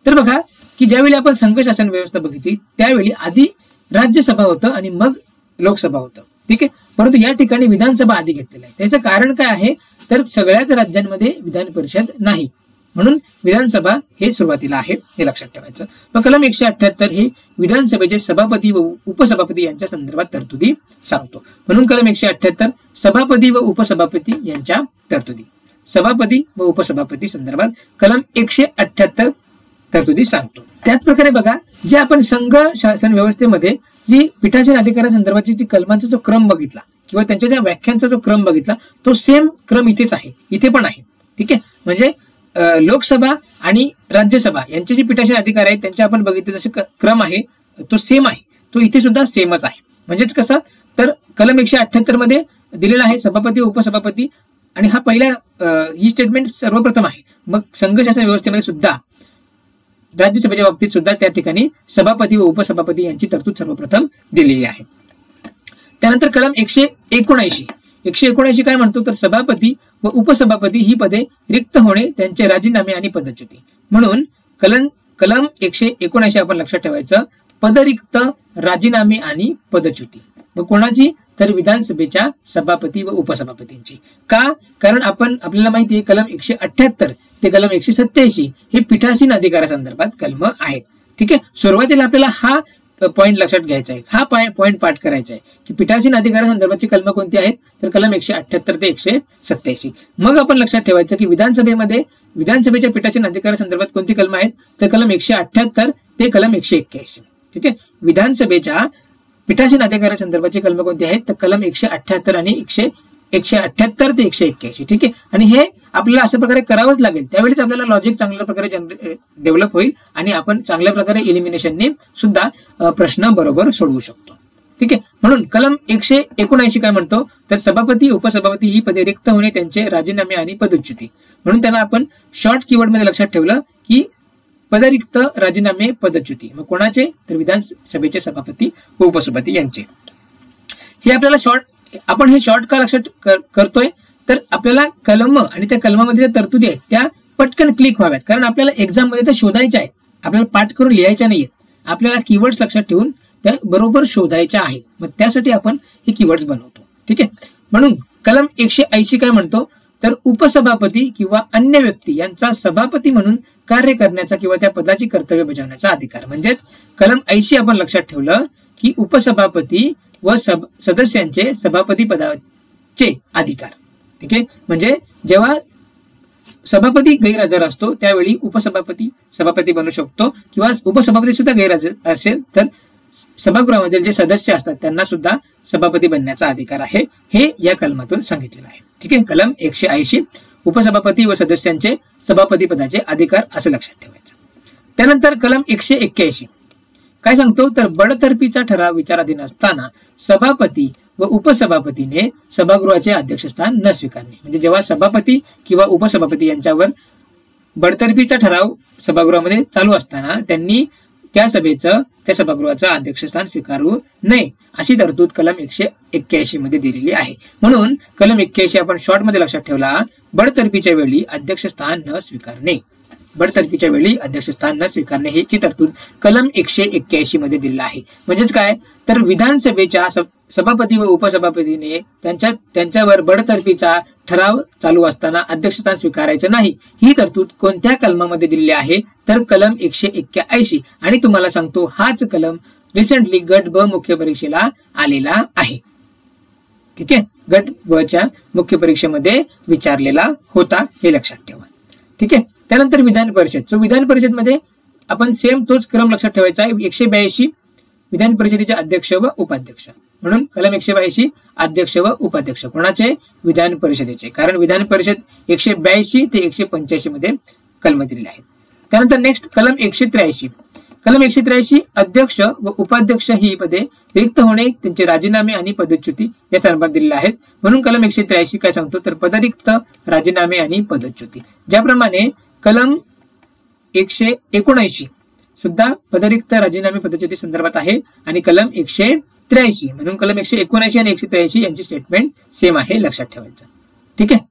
तर बघा की ज्यावेळी आपण संघ शासन व्यवस्था बघितली त्यावेळी आधी राज्यसभा होतं आणि मग लोकसभा होतं. ठीक आहे, परंतु या ठिकाणी विधानसभा आधी घेतलेलं आहे. त्याचं कारण काय आहे तर सगळ्याच राज्यांमध्ये विधान परिषद नाही, म्हणून विधानसभा हे सुरुवातीला आहे, हे लक्षात ठेवायचं. मग कलम 178 हे विधानसभेचे सभापती व उपसभापती यांच्या संदर्भात तरतुदी सांगतो. म्हणून कलम 178 सभापती व उपसभापती यांच्या तरतुदी, सभापती व उपसभापती संदर्भात कलम 178 तरतुदी सांगतो. त्याच प्रकारे बघा जे आपण संघ शासन व्यवस्थेमध्ये जी पीठासीन अधिकारासंदर्भाची जी कलमांचा जो क्रम बघितला किंवा त्यांच्या ज्या व्याख्यांचा जो क्रम बघितला तो सेम क्रम इथेच आहे, इथे पण आहे. ठीक आहे, म्हणजे लोकसभा आणि राज्यसभा यांचे जे पीठासीन अधिकार आहेत त्यांचे आपण बघितले जसे क्रम आहे तो सेम आहे, तो इथे सुद्धा सेमच आहे. म्हणजेच कसं तर कलम 178 मध्ये दिलेला आहे सभापती व उपसभापती, आणि हा पहिला ही स्टेटमेंट सर्वप्रथम आहे. मग संघ शासन व्यवस्थेमध्ये सुद्धा राज्यसभेच्या बाबतीत सुद्धा त्या ठिकाणी सभापती व उपसभापती यांची तरतूद सर्वप्रथम दिलेली आहे. त्यानंतर कलम 179 काय म्हणतो तर सभापती व उपसभापती ही पदे रिक्त होणे, त्यांचे राजीनामे आणि पदच्युती. म्हणून कलम 179 आपण लक्षात ठेवायचं, पदरिक्त, राजीनामे आणि पदच्युती. मग कोणाची तर विधानसभेच्या सभापती व उपसभापतींची. का? कारण आपल्याला माहिती आहे कलम 178 ते कलम 187 हे पीठासीन अधिकारासंदर्भात कलम आहेत. ठीक आहे, सुरुवातीला आपल्याला हा पॉइंट लक्षात घ्यायचा आहे, हा पॉइंट पाठ करायचा आहे की पीठासीन अधिकारासंदर्भातची कलम कोणती आहेत तर कलम 178 ते 187. मग आपण लक्षात ठेवायचं की विधानसभेच्या पीठासीन अधिकारासंदर्भात कोणती कलम आहेत तर कलम 178 ते कलम 181. ठीक आहे, विधानसभेच्या पीठासीन अधिकारासंदर्भाची कलम कोणती आहेत तर कलम 178 आणि 178 ते 181. ठीक आहे, आणि हे आपल्याला अशा प्रकारे करावंच लागेल, त्यावेळेस आपल्याला लॉजिक चांगल्या प्रकारे डेव्हलप होईल आणि आपण चांगल्या प्रकारे एलिमिनेशनने सुद्धा प्रश्न बरोबर सोडवू शकतो. ठीक आहे, म्हणून कलम 179 काय म्हणतो तर सभापती उपसभापती ही पदे रिक्त होणे, त्यांचे राजीनामे आणि पदच्युती. म्हणून त्याला आपण शॉर्ट कीवर्ड मध्ये लक्षात ठेवलं की पदरिक्त, राजीनामे, पदच्युती. मग कोणाचे तर विधानसभेचे सभापती व उपसभापती यांचे. हे आपल्याला आपण हे शॉर्ट का लक्षात करतोय तर आपल्याला कलम आणि त्या कलमामध्ये ज्या तरतुदी आहेत त्या पटकन क्लिक व्हाव्यात, कारण आपल्याला एक्झाम मध्ये त्या शोधायच्या आहेत, आपल्याला पाठ करून लिहायच्या नाहीयेत, आपल्याला कीवर्ड्स लक्षात ठेवून त्या बरोबर शोधायच्या आहेत. मग त्यासाठी आपण हे कीवर्ड्स बनवतो. ठीक आहे, म्हणून कलम 180 काय म्हणतो तर उपसभापती किंवा अन्य व्यक्ती यांचा सभापती म्हणून कार्य करण्याचा किंवा त्या पदाची कर्तव्य बजावण्याचा अधिकार. म्हणजेच कलम 80 आपण लक्षात ठेवलं की उपसभापती व सदस्यांचे सभापती पदाचे अधिकार. ठीक आहे, म्हणजे जेव्हा सभापती गैरहजर असतो त्यावेळी उपसभापती सभापती बनू शकतो किंवा उपसभापती सुद्धा गैरहजर असेल तर सभागृहामधील जे सदस्य असतात त्यांना सुद्धा सभापती बनण्याचा अधिकार आहे, हे या कलमातून सांगितलेलं आहे. ठीक आहे, कलम 180 उपसभापती व सदस्यांचे सभापती पदाचे अधिकार असं लक्षात ठेवायचं. त्यानंतर कलम 181 काय सांगतो तर बडतर्फीचा ठराव विचाराधीन असताना सभापती व उपसभापतीने सभागृहाचे अध्यक्षस्थान न स्वीकारणे. म्हणजे जेव्हा सभापती किंवा उपसभापती यांच्यावर बडतर्फीचा ठराव सभागृहामध्ये चालू असताना त्यांनी त्या सभागृहाचं अध्यक्षस्थान स्वीकारू नये अशी तरतूद कलम 181 मध्ये दिलेली आहे. म्हणून कलम 81 आपण शॉर्ट मध्ये लक्षात ठेवला. बडतर्फीच्या वेळी अध्यक्षस्थान न स्वीकारणे, बडतर्फीच्या वेळी अध्यक्षस्थान न स्वीकारणे हीची तरतूद कलम 181 मध्ये दिलेली आहे. म्हणजेच काय, तर विधानसभेच्या सभापती व उपसभापतीने त्यांच्यावर बडतर्फीचा ठराव चालू असताना अध्यक्षस्थान स्वीकारायचं नाही ही तरतूद कोणत्या कलमामध्ये दिलेली आहे, तर कलम 181. आणि तुम्हाला सांगतो हाच कलम रिसेंटली गट ब मुख्य परीक्षेला आलेला आहे. ठीक आहे, गट ब च्या मुख्य परीक्षेमध्ये विचारलेला होता, हे लक्षात ठेवा. ठीक आहे, त्यानंतर विधान परिषद. सो विधान परिषद मध्ये आपण सेम तोच क्रम लक्षात ठेवायचा आहे. 182 विधान परिषदेचे अध्यक्ष व उपाध्यक्ष, म्हणून कलम 182 अध्यक्ष व उपाध्यक्ष कोणाचे, विधान परिषदेचे. कारण विधान परिषद 182 ते 185 मध्ये कलम दिलेले आहेत. त्यानंतर नेक्स्ट कलम 183. कलम 183 अध्यक्ष व उपाध्यक्ष ही पदे रिक्त होणे, त्यांचे राजीनामे आणि पदच्युती या संदर्भात दिलेले आहेत. म्हणून कलम 183 काय सांगतो, तर पदरिक्त, राजीनामे आणि पदच्युती. ज्याप्रमाणे कलम 179 सुद्धा पदरिक्त, राजीनामे, पदच्युती संदर्भात आहे आणि कलम 183 म्हणून कलम 179 आणि 183 यांची स्टेटमेंट सेम आहे, लक्षात ठेवायचं. ठीक आहे.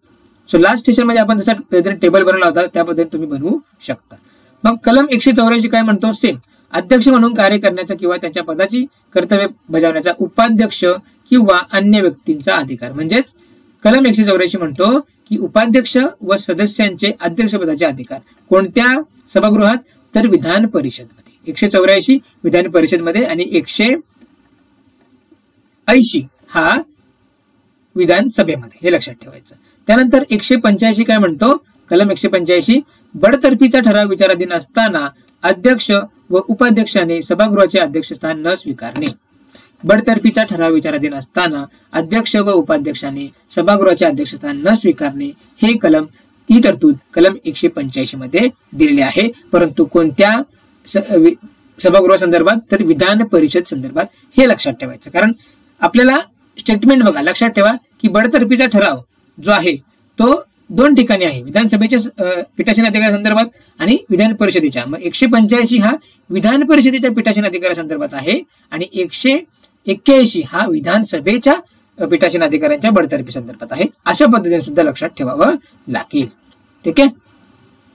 सो लास्ट सेशन मध्ये आपण जसा पद्धतीने टेबल बनवला होता त्या पद्धतीने तुम्ही बनवू शकता. मग कलम 184 काय म्हणतो, सेम अध्यक्ष म्हणून कार्य करण्याचा किंवा त्यांच्या पदाची कर्तव्य बजावण्याचा उपाध्यक्ष किंवा अन्य व्यक्तींचा अधिकार. म्हणजेच कलम 184 म्हणतो की उपाध्यक्ष व सदस्यांचे अध्यक्षपदाचे अधिकार कोणत्या सभागृहात, तर विधान परिषद मध्ये. 184 विधान परिषद मध्ये आणि 180 हा विधानसभेमध्ये, हे लक्षात ठेवायचं. त्यानंतर 185 काय म्हणतो, कलम 185 बडतर्फीचा ठराव विचाराधीन असताना अध्यक्ष व उपाध्यक्षाने सभागृहाचे अध्यक्षस्थान न स्वीकारणे. बडतर्फीचा ठराव विचाराधीन असताना अध्यक्ष व उपाध्यक्षाने सभागृहाचे अध्यक्षस्थान न स्वीकारणे हे कलम, ही तरतूद कलम 185 मध्ये दिलेली आहे. परंतु कोणत्या सभागृहा संदर्भात, तर विधान परिषद संदर्भात, हे लक्षात ठेवायचं. कारण आपल्याला स्टेटमेंट बघा, लक्षात ठेवा की बडतर्फीचा ठराव जो आहे तो दोन ठिकाणी आहे, विधानसभेच्या पीठासीन अधिकारासंदर्भात आणि विधान परिषदेच्या. मग 185 हा विधान परिषदेच्या पीठासीन अधिकारासंदर्भात आहे आणि 181 हा विधानसभेच्या पीठासीन अधिकाऱ्यांच्या बडतर्फी संदर्भात आहे. अशा पद्धतीने सुद्धा लक्षात ठेवावं लागेल. ठीक आहे.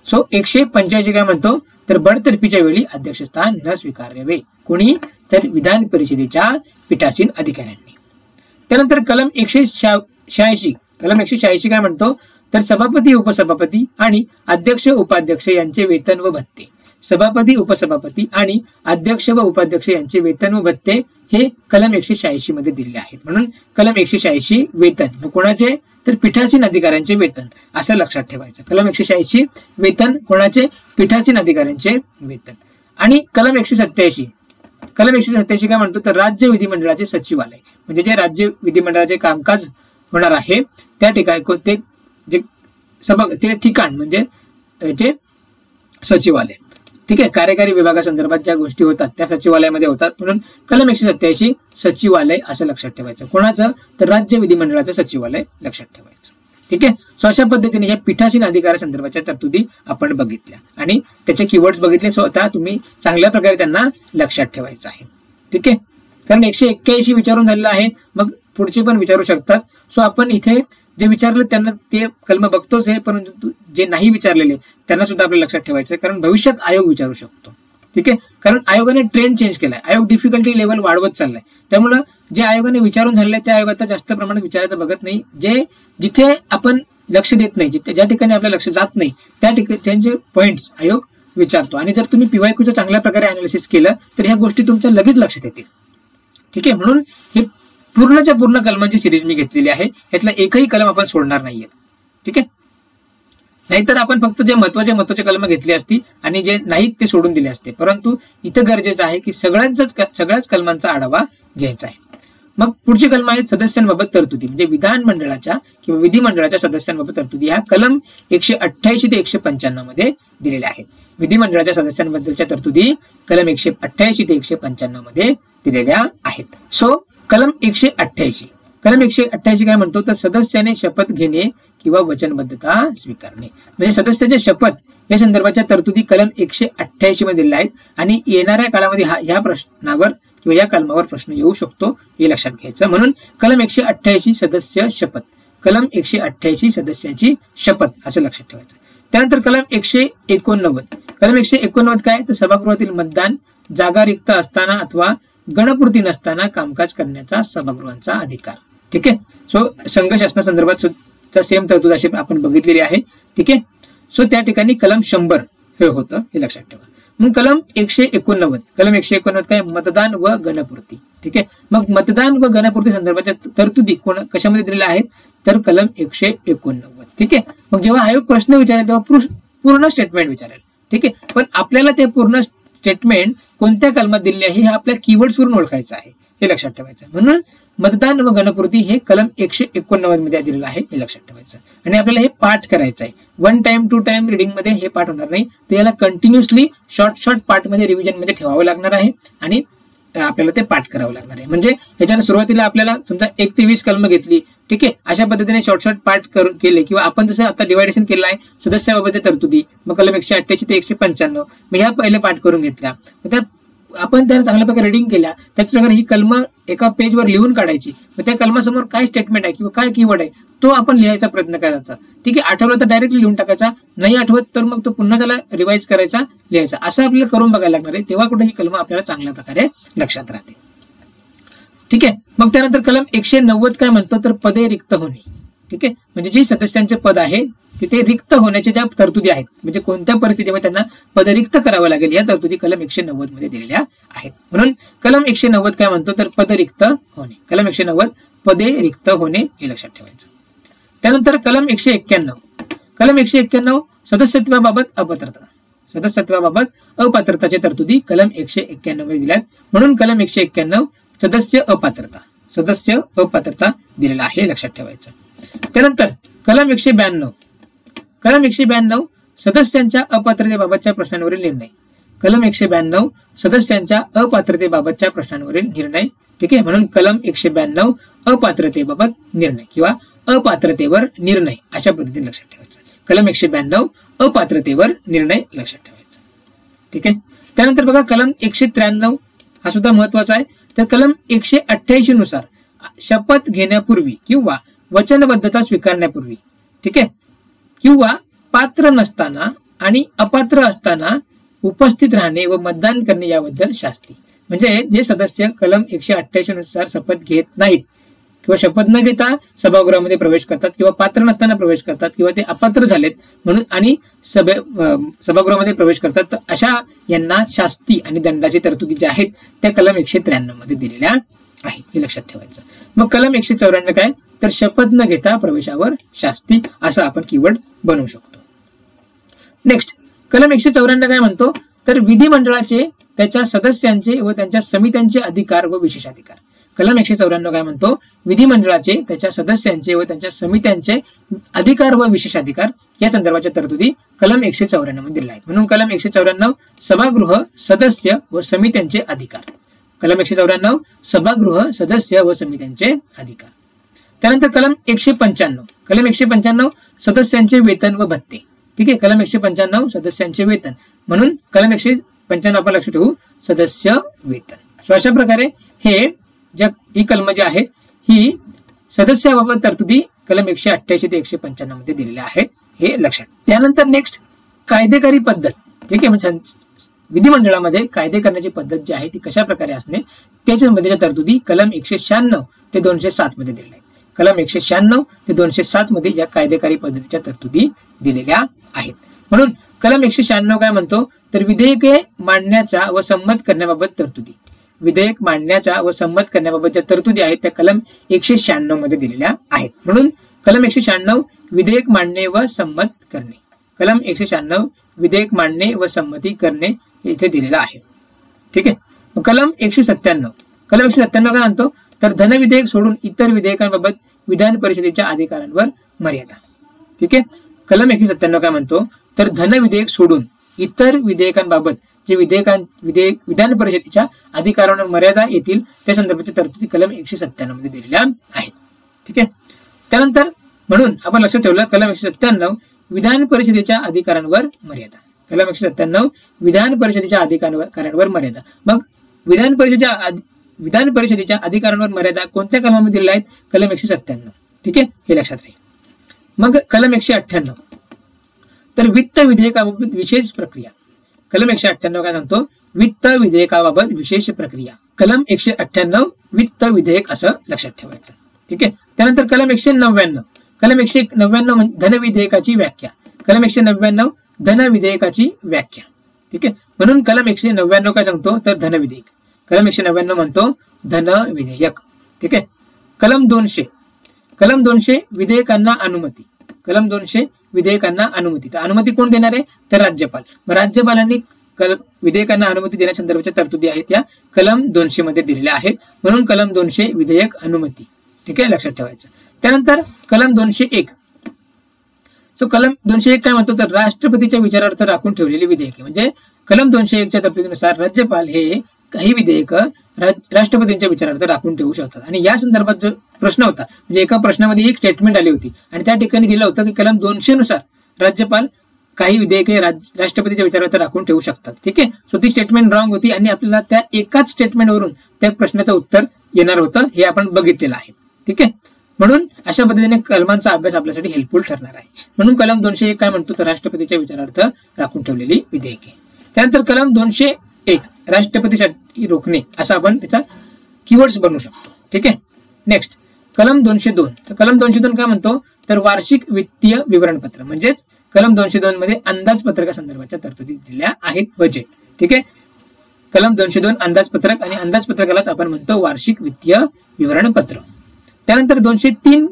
सो 185 काय म्हणतो, तर बडतर्फीच्या वेळी अध्यक्षस्थान न स्वीकारावे. कोणी, तर विधान परिषदेच्या पीठासीन अधिकाऱ्यांनी. त्यानंतर कलम 186 काय म्हणतो, तर सभापती, उपसभापती आणि अध्यक्ष, उपाध्यक्ष यांचे वेतन व भत्ते. सभापती, उपसभापती आणि अध्यक्ष व उपाध्यक्ष यांचे वेतन व भत्ते हे कलम 186 मध्ये दिलेले आहेत. म्हणून कलम 186 वेतन कोणाचे, तर पीठासीन अधिकाऱ्यांचे वेतन, असं लक्षात ठेवायचं. कलम 186 वेतन कोणाचे, पीठासीन अधिकाऱ्यांचे वेतन. आणि कलम 187 काय म्हणतो, तर राज्य विधिमंडळाचे सचिवालय, म्हणजे जे राज्य विधिमंडळाचे कामकाज होणार आहे त्या ठिकाणी ते ठिकाण म्हणजे जे सचिवालय. ठीक आहे, कार्यकारी विभागासंदर्भात ज्या गोष्टी होतात त्या सचिवालयामध्ये होतात. म्हणून कलम 187 सचिवालय असं लक्षात ठेवायचं. कोणाचं, तर राज्य विधिमंडळाचं सचिवालय लक्षात ठेवायचं. ठीक आहे. सो अशा पद्धतीने ह्या पीठासीन अधिकारासंदर्भाच्या तरतुदी आपण बघितल्या आणि त्याचे कीवर्ड्स बघितले. स्वतः तुम्ही चांगल्या प्रकारे त्यांना लक्षात ठेवायचं आहे. ठीक आहे, कारण 181 विचारून झालेलं आहे, मग पुढचे पण विचारू शकतात. सो आपण इथे जे विचारलं त्यांना ते कलम बघतोच आहे, परंतु जे नाही विचारलेले त्यांना सुद्धा आपल्याला लक्षात ठेवायचं आहे, कारण भविष्यात आयोग विचारू शकतो. ठीक आहे, कारण आयोगाने ट्रेंड चेंज केलाय, आयोग डिफिकल्टी लेवल वाढवत चाललाय. त्यामुळे जे आयोगाने विचारून झालेलं त्या आयोग आता जास्त प्रमाणात विचारायचं बघत नाही. जिथे आपण लक्ष देत नाही, ज्या ठिकाणी आपलं लक्ष जात नाही त्या ठिकाणी त्यांचे पॉइंट्स आयोग विचारतो. आणि जर तुम्ही PYQचं चांगल्या प्रकारे अनालिसिस केलं तर ह्या गोष्टी तुमच्या लगेच लक्षात येतील. ठीक आहे, म्हणून हे पूर्णच्या पूर्ण कलमांची सिरीज मी घेतलेली आहे. यातला एकही कलम आपण सोडणार नाहीये. ठीक आहे, नाहीतर आपण फक्त जे महत्वाचे कलम घेतले असती आणि जे नाहीत ते सोडून दिले असते. परंतु इथं गरजेचं आहे की सगळ्याच कलमांचा आढावा घ्यायचा आहे. मग पुढची कलम आहेत सदस्यांबाबत तरतुदी, म्हणजे विधानमंडळाच्या किंवा विधिमंडळाच्या सदस्यांबाबत तरतुदी ह्या कलम 188 ते 195 मध्ये दिलेल्या आहेत. विधिमंडळाच्या सदस्यांबद्दलच्या तरतुदी कलम 188 ते 195 मध्ये दिलेल्या आहेत. सो कलम 188 काय म्हणतो, तर सदस्याने शपथ घेणे किंवा वचनबद्धता स्वीकारणे. म्हणजे सदस्याची शपथ या संदर्भाच्या तरतुदी कलम 188 मध्ये दिलेल्या आहेत आणि येणाऱ्या काळामध्ये ह्या प्रश्नावर किंवा या कलमावर प्रश्न येऊ शकतो हे लक्षात घ्यायचं. म्हणून कलम 188 सदस्य शपथ, कलम 188 सदस्याची शपथ असं लक्षात ठेवायचं. त्यानंतर कलम 189, कलम 189 काय तर सभागृहातील मतदान, जागा रिक्त असताना अथवा गणपूर्ती नसताना कामकाज करण्याचा सभागृहांचा अधिकार. ठीक आहे. सो संघ शासनासंदर्भात सुद्धा सेम तरतूद अशी आपण बघितलेली आहे. ठीक आहे. सो त्या ठिकाणी कलम 100 हे होतं हे लक्षात ठेवा. मग कलम 189, कलम 189 काय मतदान व गणपूर्ती. ठीक आहे. मग मतदान व गणपूर्ती संदर्भाच्या तरतुदी कशामध्ये दिलेल्या आहेत तर कलम 189. ठीक आहे. मग जेव्हा आयोग प्रश्न विचारेल तेव्हा पूर्ण स्टेटमेंट विचारेल. ठीक आहे. पण आपल्याला ते पूर्ण स्टेटमेंट कोणत्या कलमात दिलेले आहे हे आपल्या कीवर्ड्स वरून ओळखायचं आहे हे लक्षात ठेवायचं. म्हणून मतदान व गणपूर्ती हे कलम 189 मध्ये दिलेलं आहे हे लक्षात ठेवायचं. आणि आपल्याला हे पाठ करायचं आहे. 1 टाइम 2 टाइम रिडिंग मध्ये हे पाठ होणार नाही, तर याला कंटिन्युअसली शॉर्ट पार्ट मध्ये रिव्हिजन मध्ये ठेवावं लागणार आहे आणि आपल्याला ते पाठ करावं लागणार आहे. म्हणजे ह्याच्यानं सुरुवातीला आपल्याला समजा 1 ते 20 कलम घेतली. ठीक आहे. अशा पद्धतीने शॉर्ट पाठ केले किंवा आपण जसं आता डिवायडेशन केलं आहे सदस्याबाबतच्या तरतुदी, मग कलम 188 ते 195 मग ह्या पहिले पाठ करून घेतल्या. त्या आपण त्याला चांगल्या प्रकारे रिडिंग केल्या, त्याचप्रकारे ही कलम एका पेजवर लिहून काढायची. मग त्या कलमासमोर काय स्टेटमेंट आहे किंवा काय कीवर्ड आहे तो आपण लिहायचा प्रयत्न करायचा. ठीक आहे. आठवलं तर डायरेक्टली लिहून टाकायचा, नाही आठवत तर मग तो पुन्हा त्याला रिवाइज करायचा, लिहायचा. असं आपल्याला करून बघायला लागणार आहे. तेव्हा कुठे ही कलम आपल्याला चांगल्या प्रकारे लक्षात राहते. ठीक आहे. मग त्यानंतर कलम 190 काय म्हणतो तर पदे रिक्त होणे. ठीक आहे. म्हणजे जे सदस्यांचे पद आहे तिथे रिक्त होण्याच्या ज्या तरतुदी आहेत, म्हणजे कोणत्या परिस्थितीमध्ये त्यांना पद रिक्त करावं लागेल या तरतुदी कलम 190 मध्ये दिलेल्या आहेत. म्हणून कलम 190 काय म्हणतो तर पद रिक्त होणे. कलम 190 पदे रिक्त होणे हे लक्षात ठेवायचं. त्यानंतर कलम 191, कलम 191 सदस्यत्वाबाबत अपात्रता. सदस्यत्वाबाबत अपात्रताच्या तरतुदी कलम 191 मध्ये दिल्यात. म्हणून कलम 191 सदस्य अपात्रता दिलेला आहे लक्षात ठेवायचं. त्यानंतर कलम 192, कलम 192 सदस्यांच्या अपात्रतेबाबतच्या प्रश्नांवरील निर्णय. कलम 192 सदस्यांच्या अपात्रतेबाबतच्या प्रश्नांवरील निर्णय. ठीक आहे. म्हणून कलम 192 अपात्रतेबाबत निर्णय किंवा अपात्रतेवर निर्णय अशा पद्धतीने लक्षात ठेवायचं. कलम 192 अपात्रतेवर निर्णय लक्षात ठेवायचं. ठीक आहे. त्यानंतर बघा कलम 193 हा सुद्धा महत्वाचा आहे. तर कलम 188 नुसार शपथ घेण्यापूर्वी किंवा वचनबद्धता स्वीकारण्यापूर्वी, ठीक आहे, किंवा पात्र नसताना आणि अपात्र असताना उपस्थित राहणे व मतदान करणे याबद्दल शास्ती. म्हणजे जे सदस्य कलम 188 नुसार शपथ घेत नाहीत किंवा शपथ न घेता सभागृहामध्ये प्रवेश करतात किंवा पात्र नसताना प्रवेश करतात किंवा ते अपात्र झालेत म्हणून आणि सभागृहामध्ये प्रवेश करतात, तर अशा यांना शास्ती आणि दंडाची तरतुदी ज्या आहेत त्या कलम 193 मध्ये दिलेल्या आहेत हे लक्षात ठेवायचं. मग कलम 194 काय तर शपथ न घेता प्रवेशावर शास्ती असा आपण कीवर्ड बनवू शकतो. नेक्स्ट कलम 194 काय म्हणतो तर विधिमंडळाचे त्याच्या सदस्यांचे व त्यांच्या समित्यांचे अधिकार व विशेषाधिकार. कलम 194 काय म्हणतो विधिमंडळाचे त्याच्या सदस्यांचे व त्यांच्या समित्यांचे अधिकार व विशेषाधिकार या संदर्भाच्या तरतुदी कलम 194 मध्ये दिल्या आहेत. म्हणून कलम 194 सभागृह सदस्य व समित्यांचे अधिकार. कलम 194 सभागृह सदस्य व समित्यांचे अधिकार. त्यानंतर कलम 195, कलम 195 सदस्यांचे वेतन व भत्ते. ठीक आहे. कलम 195 सदस्यांचे वेतन. म्हणून कलम 195 आपण लक्षात ठेवू सदस्य वेतन. सो अशा प्रकारे ही कलम जी आहेत ही सदस्याबाबत तरतुदी कलम 188 ते 195 मध्ये दिलेल्या आहेत हे लक्षात. त्यानंतर नेक्स्ट कायदेकारी पद्धत. ठीक आहे. म्हणजे विधिमंडळामध्ये कायदे करण्याची पद्धत जी आहे ती कशा प्रकारे असणे त्याच्या संबंधीच्या तरतुदी कलम 196 ते 207 मध्ये दिलेल्या आहेत. कलम 196 ते 207 मध्ये या कायदेकारी पद्धतीच्या तरतुदी दिलेल्या आहेत. म्हणून कलम 196 काय म्हणतो तर विधेयके मांडण्याचा व संमत करण्याबाबत तरतुदी. विधेयक मांडण्याचा व संमत करण्याबाबतच्या तरतुदी आहेत त्या कलम 196 मध्ये दिलेल्या आहेत. म्हणून कलम 196 विधेयक मांडणे व संमत करणे. कलम 196 विधेयक मांडणे व संमती करणे इथे दिलेला आहे. ठीक आहे. कलम 197, कलम 197 काय म्हणतो तर धनविधेयक सोडून इतर विधेयकांबाबत विधान परिषदेच्या अधिकारांवर मर्यादा. ठीक आहे. कलम 197 काय म्हणतो तर धनविधेयक सोडून इतर विधेयकांबाबत जे विधान परिषदेच्या अधिकारांवर मर्यादा येतील त्या संदर्भाच्या तरतुदी कलम 197 मध्ये दिलेल्या आहेत. ठीक आहे. त्यानंतर म्हणून आपण लक्षात ठेवलं कलम 197 विधान परिषदेच्या अधिकारांवर मर्यादा. कलम 197 विधान परिषदेच्या अधिकारांवर मर्यादा. मग विधान परिषदेच्या अधिकारांवर मर्यादा कोणत्या कलमामध्ये दिलेल्या आहेत? कलम 197. ठीक आहे, हे लक्षात राहील. मग कलम 198 तर वित्त विधेयकाबाबत विशेष प्रक्रिया. कलम 198 काय सांगतो? वित्त विधेयकाबाबत विशेष प्रक्रिया. कलम 198 वित्त विधेयक असं लक्षात ठेवायचं. ठीक आहे. त्यानंतर कलम 199. कलम 199 धन विधेयकाची व्याख्या. कलम 199 धन विधेयकाची व्याख्या. ठीक आहे. म्हणून कलम 199 काय सांगतो? तर धन विधेयक. कलम 199 म्हणतो धन विधेयक. ठीक आहे. कलम 200 विधेयकांना अनुमती. कलम 200 विधेयकांना अनुमती. तर अनुमती कोण देणार आहे? तर राज्यपाल. मग राज्यपालांनी विधेयकांना अनुमती देण्यासंदर्भाच्या तरतुदी आहेत या कलम 200 मध्ये दिलेल्या आहेत. म्हणून कलम 200 विधेयक अनुमती. ठीक आहे, लक्षात ठेवायचं. त्यानंतर कलम 201. कलम 201 काय म्हणतो? तर राष्ट्रपतीच्या विचारार्थ राखून ठेवलेली विधेयके. म्हणजे कलम 201च्या तरतुदीनुसार राज्यपाल हे काही विधेयक राष्ट्रपतींच्या विचारार्थ राखून ठेवू शकतात. आणि या संदर्भात जो प्रश्न होता, म्हणजे एका प्रश्नामध्ये एक स्टेटमेंट आली होती आणि त्या ठिकाणी दिलं होतं की कलम 200 नुसार राज्यपाल काही विधेयके राष्ट्रपतीच्या विचारार्थ राखून ठेवू शकतात. ठीक आहे. सो ती स्टेटमेंट रॉंग होती आणि आपल्याला त्या एकाच स्टेटमेंटवरून त्या प्रश्नाचं उत्तर येणार होतं, हे आपण बघितलेलं आहे. ठीक आहे. म्हणून अशा पद्धतीने कलमांचा अभ्यास आपल्यासाठी हेल्पफुल ठरणार आहे. म्हणून कलम 201 काय म्हणतो? तर राष्ट्रपतीच्या विचारार्थ राखून ठेवलेली विधेयके. त्यानंतर कलम 201 राष्ट्रपतीसाठी रोखणे असा आपण त्याचा कीवर्ड्स बनवू शकतो. ठीक आहे. नेक्स्ट कलम 202. तर कलम 202 काय म्हणतो? तर वार्षिक वित्तीय विवरणपत्र. म्हणजेच कलम 202 मध्ये अंदाजपत्रका संदर्भाच्या तरतुदी दिलेल्या आहेत. बजेट. ठीक आहे. कलम 202 अंदाजपत्रक आणि अंदाजपत्रकालाच आपण म्हणतो वार्षिक वित्तीय विवरणपत्र. त्यानंतर 203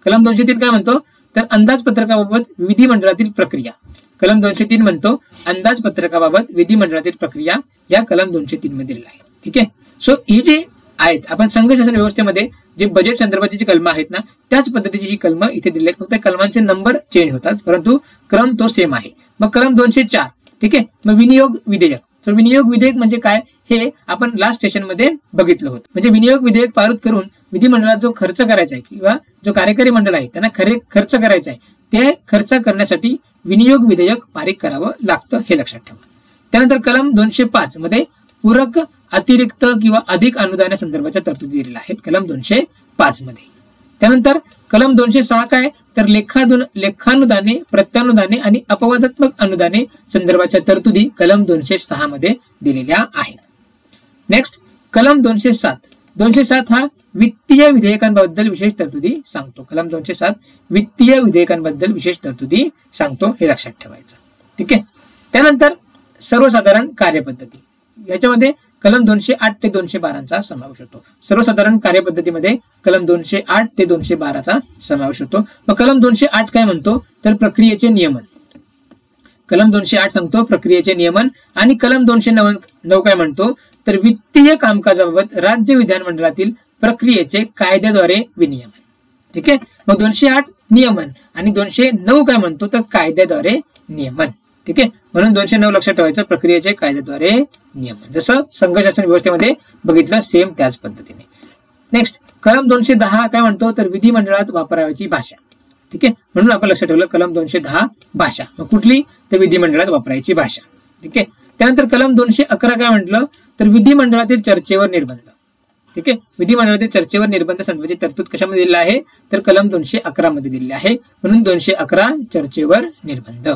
कलम 203 काय म्हणतो? तर अंदाजपत्रकाबाबत विधिमंडळातील प्रक्रिया. कलम 203 म्हणतो अंदाजपत्रकाबाबत विधिमंडळातील प्रक्रिया या कलम 203 मध्ये दिलेला आहे. ठीक आहे. सो ही जी आहेत आपण संघ शासन व्यवस्थेमध्ये जे बजेट संदर्भाची जी कलम आहेत ना, त्याच पद्धतीची ही कलम इथे दिली आहेत. फक्त कलमांचे नंबर चेंज होतात, परंतु क्रम तो सेम आहे. मग कलम 204. ठीक आहे. मग विनियोग विधेयक. तर विनियोग विधेयक म्हणजे काय हे आपण लास्ट सेशन मध्ये बघितलं होतं. म्हणजे विनियोग विधेयक पारित करून विधिमंडळात जो खर्च करायचा आहे किंवा जो कार्यकारी मंडळ आहे त्यांना खर्च करायचा आहे, ते खर्च करण्यासाठी विनियोग विधेयक पारित करावं लागतं, हे लक्षात ठेवा. त्यानंतर कलम 205 मध्ये पूरक, अतिरिक्त किंवा अधिक अनुदानासंदर्भाच्या तरतुदी दिलेल्या आहेत कलम 205 मध्ये. त्यानंतर कलम 206 काय? तर लेखानुदाने, प्रत्यानुदाने आणि अपवादात्मक अनुदाने संदर्भाच्या तरतुदी कलम 206 मध्ये दिलेल्या आहेत. नेक्स्ट कलम 207 हा वित्तीय विधेयकांबद्दल विशेष तरतुदी सांगतो. कलम 207 वित्तीय विधेयकांबद्दल विशेष तरतुदी सांगतो, हे लक्षात ठेवायचं. ठीक आहे. त्यानंतर सर्वसाधारण कार्यपद्धती. याच्यामध्ये कलम 208 ते 212चा समावेश होतो. सर्वसाधारण कार्यपद्धतीमध्ये कलम 208 ते 212चा समावेश होतो. मग कलम 208 काय म्हणतो? तर प्रक्रियेचे नियमन. कलम 208 सांगतो प्रक्रियेचे नियमन. आणि कलम 209 काय म्हणतो? तर वित्तीय कामकाजाबाबत राज्य विधानमंडळातील प्रक्रियेचे कायद्याद्वारे विनियमन. ठीक आहे. मग 208 नियमन आणि 209 काय म्हणतो? तर कायद्याद्वारे नियमन. ठीक आहे. म्हणून 209 लक्षात ठेवायचं, प्रक्रियेचे कायद्याद्वारे नियमन, जसं संघ शासन व्यवस्थेमध्ये बघितलं सेम त्याच पद्धतीने. नेक्स्ट कलम 210 काय म्हणतो? तर विधिमंडळात वापरावयाची भाषा. ठीक आहे. म्हणून आपण लक्षात ठेवलं कलम 210 भाषा. मग कुठली? तर विधिमंडळात वापरायची भाषा. ठीक आहे. त्यानंतर कलम 211 काय म्हटलं? तर विधिमंडळातील चर्चेवर निर्बंध. ठीक आहे. विधिमंडळातील चर्चेवर निर्बंध संदर्भाची तरतूद कशामध्ये दिलेली आहे? तर कलम 211 मध्ये दिलेली आहे. म्हणून 211 चर्चेवर निर्बंध.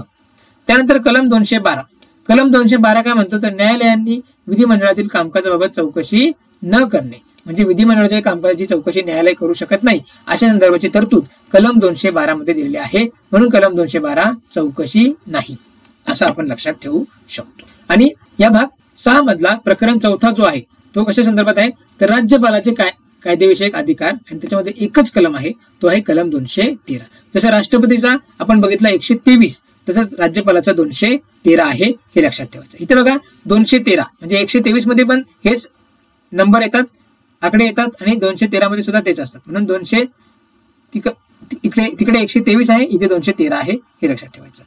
त्यानंतर कलम 212. कलम 212 काय म्हणतो? तर न्यायालयांनी विधिमंडळातील कामकाजाबाबत चौकशी न करणे. म्हणजे विधिमंडळाच्या कामकाजाची चौकशी न्यायालय करू शकत नाही, अशा संदर्भाची तरतूद कलम 212 मध्ये दिलेली आहे. म्हणून कलम 212 चौकशी नाही, असं आपण लक्षात ठेवू शकतो. आणि या भाग 6 मधला प्रकरण 4 जो आहे तो कशा संदर्भात आहे? तर राज्यपालाचे कायदेविषयक अधिकार, आणि त्याच्यामध्ये एकच कलम आहे, तो आहे कलम 213. जसं राष्ट्रपतीचा आपण बघितला 123, तसंच राज्यपालाचा 213 आहे, हे लक्षात ठेवायचं. इथे बघा 213 म्हणजे 123 मध्ये पण हेच नंबर येतात, आकडे येतात, आणि 213 मध्ये सुद्धा तेच असतात. म्हणून 200 तिकडे 123 आहे, इथे 213 आहे, हे लक्षात ठेवायचं.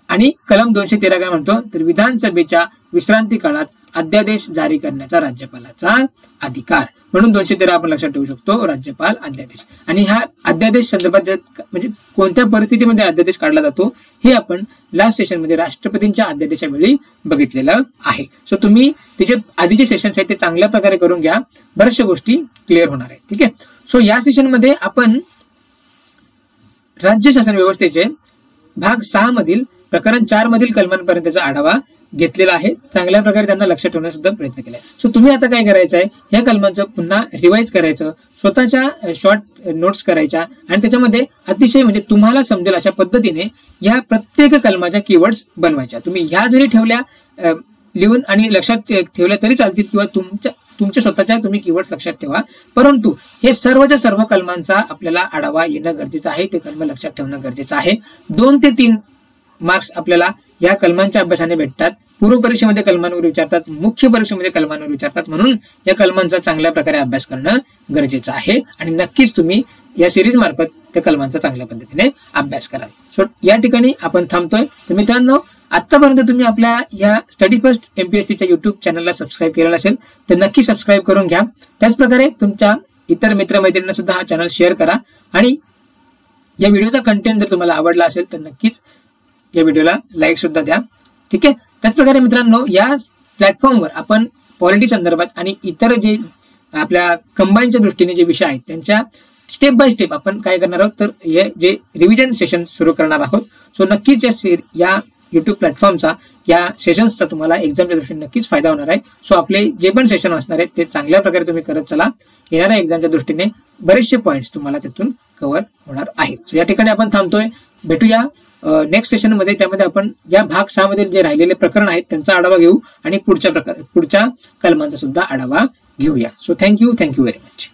आणि कलम 213 काय म्हणतो? तर विधानसभेच्या विश्रांती काळात अध्यादेश जारी करण्याचा राज्यपालाचा अधिकार. म्हणून 213 आपण लक्षात ठेवू शकतो राज्यपाल अध्यादेश. आणि ह्या अध्यादेश संदर्भात म्हणजे कोणत्या परिस्थितीमध्ये अध्यादेश काढला जातो हे आपण लास्ट सेशन मध्ये राष्ट्रपतींच्या अध्यादेशावेळी बघितलेलं आहे. सो तुम्ही त्याचे आधीचे सेशन्स आहेत ते चांगल्या प्रकारे करून घ्या, बऱ्याचशा गोष्टी क्लिअर होणार आहेत. ठीक आहे. सो या सेशन मध्ये आपण राज्य शासन व्यवस्थेचे भाग 6 मधील प्रकरण 4 मधील कलमांपर्यंतचा आढावा घेतलेला आहे. चांगल्या प्रकारे त्यांना लक्षात ठेवण्याचा सुद्धा प्रयत्न केलाय. सो तुम्ही आता काय करायचं आहे, या कलमांचं पुन्हा रिवाइज करायचं, स्वतःच्या शॉर्ट नोट्स करायच्या आणि त्याच्यामध्ये अतिशय म्हणजे तुम्हाला समजेल अशा पद्धतीने या प्रत्येक कलमाच्या कीवर्ड्स बनवायच्या. तुम्ही ह्या जरी ठेवल्या लिहून आणि लक्षात ठेवल्या तरी चालतील किंवा तुमच्या स्वतःच्या तुम्ही कीवर्ड लक्षात ठेवा, परंतु हे सर्वच्या सर्व कलमांचा आपल्याला आढावा येणं गरजेचं आहे. ते कलम लक्षात ठेवणं गरजेचं आहे. 2 ते 3 मार्क्स आपल्याला या कलमांच्या अभ्यासाने भेटतात. पूर्व परीक्षेमध्ये कलमांवर विचारतात, मुख्य परीक्षेमध्ये कलमांवर विचारतात, म्हणून या कलमांचा चांगल्या प्रकारे अभ्यास करणं गरजेचं आहे आणि नक्कीच तुम्ही या सिरीज मार्फत त्या कलमांचा चांगल्या पद्धतीने अभ्यास कराल. सो या ठिकाणी आपण थांबतोय. तर मित्रांनो, आतापर्यंत तुम्ही आपल्या या स्टडी फर्स्ट MPSCच्या युट्यूब चॅनलला सबस्क्राईब केलेलं असेल तर नक्की सबस्क्राईब करून घ्या. त्याचप्रकारे तुमच्या इतर मित्रमैत्रिणींना सुद्धा हा चॅनल शेअर करा आणि या व्हिडिओचा कंटेंट जर तुम्हाला आवडला असेल तर नक्कीच या व्हिडिओला लाईक सुद्धा द्या. ठीक आहे. त्याचप्रकारे मित्रांनो, या प्लॅटफॉर्मवर आपण पॉलिटी संदर्भात आणि इतर जे आपल्या कंबाईनच्या दृष्टीने जे विषय आहेत त्यांच्या स्टेप बाय स्टेप आपण काय करणार आहोत तर हे जे रिव्हिजन सेशन सुरू करणार आहोत. सो नक्कीच या युट्यूब प्लॅटफॉर्मचा या सेशन्सचा तुम्हाला एक्झामच्या दृष्टीने नक्कीच फायदा होणार आहे. सो आपले जे पण सेशन असणार आहेत ते चांगल्या प्रकारे तुम्ही करत चला. येणाऱ्या एक्झामच्या दृष्टीने बरेचसे पॉईंट्स तुम्हाला त्यातून कव्हर होणार आहेत. सो या ठिकाणी आपण थांबतोय. भेटूया नेक्स्ट सेशन मध्ये. त्यामध्ये आपण या भाग 6 मधील जे राहिलेले प्रकरण आहेत त्यांचा आढावा घेऊ आणि पुढच्या कलमांचा सुद्धा आढावा घेऊया. So thank you very much.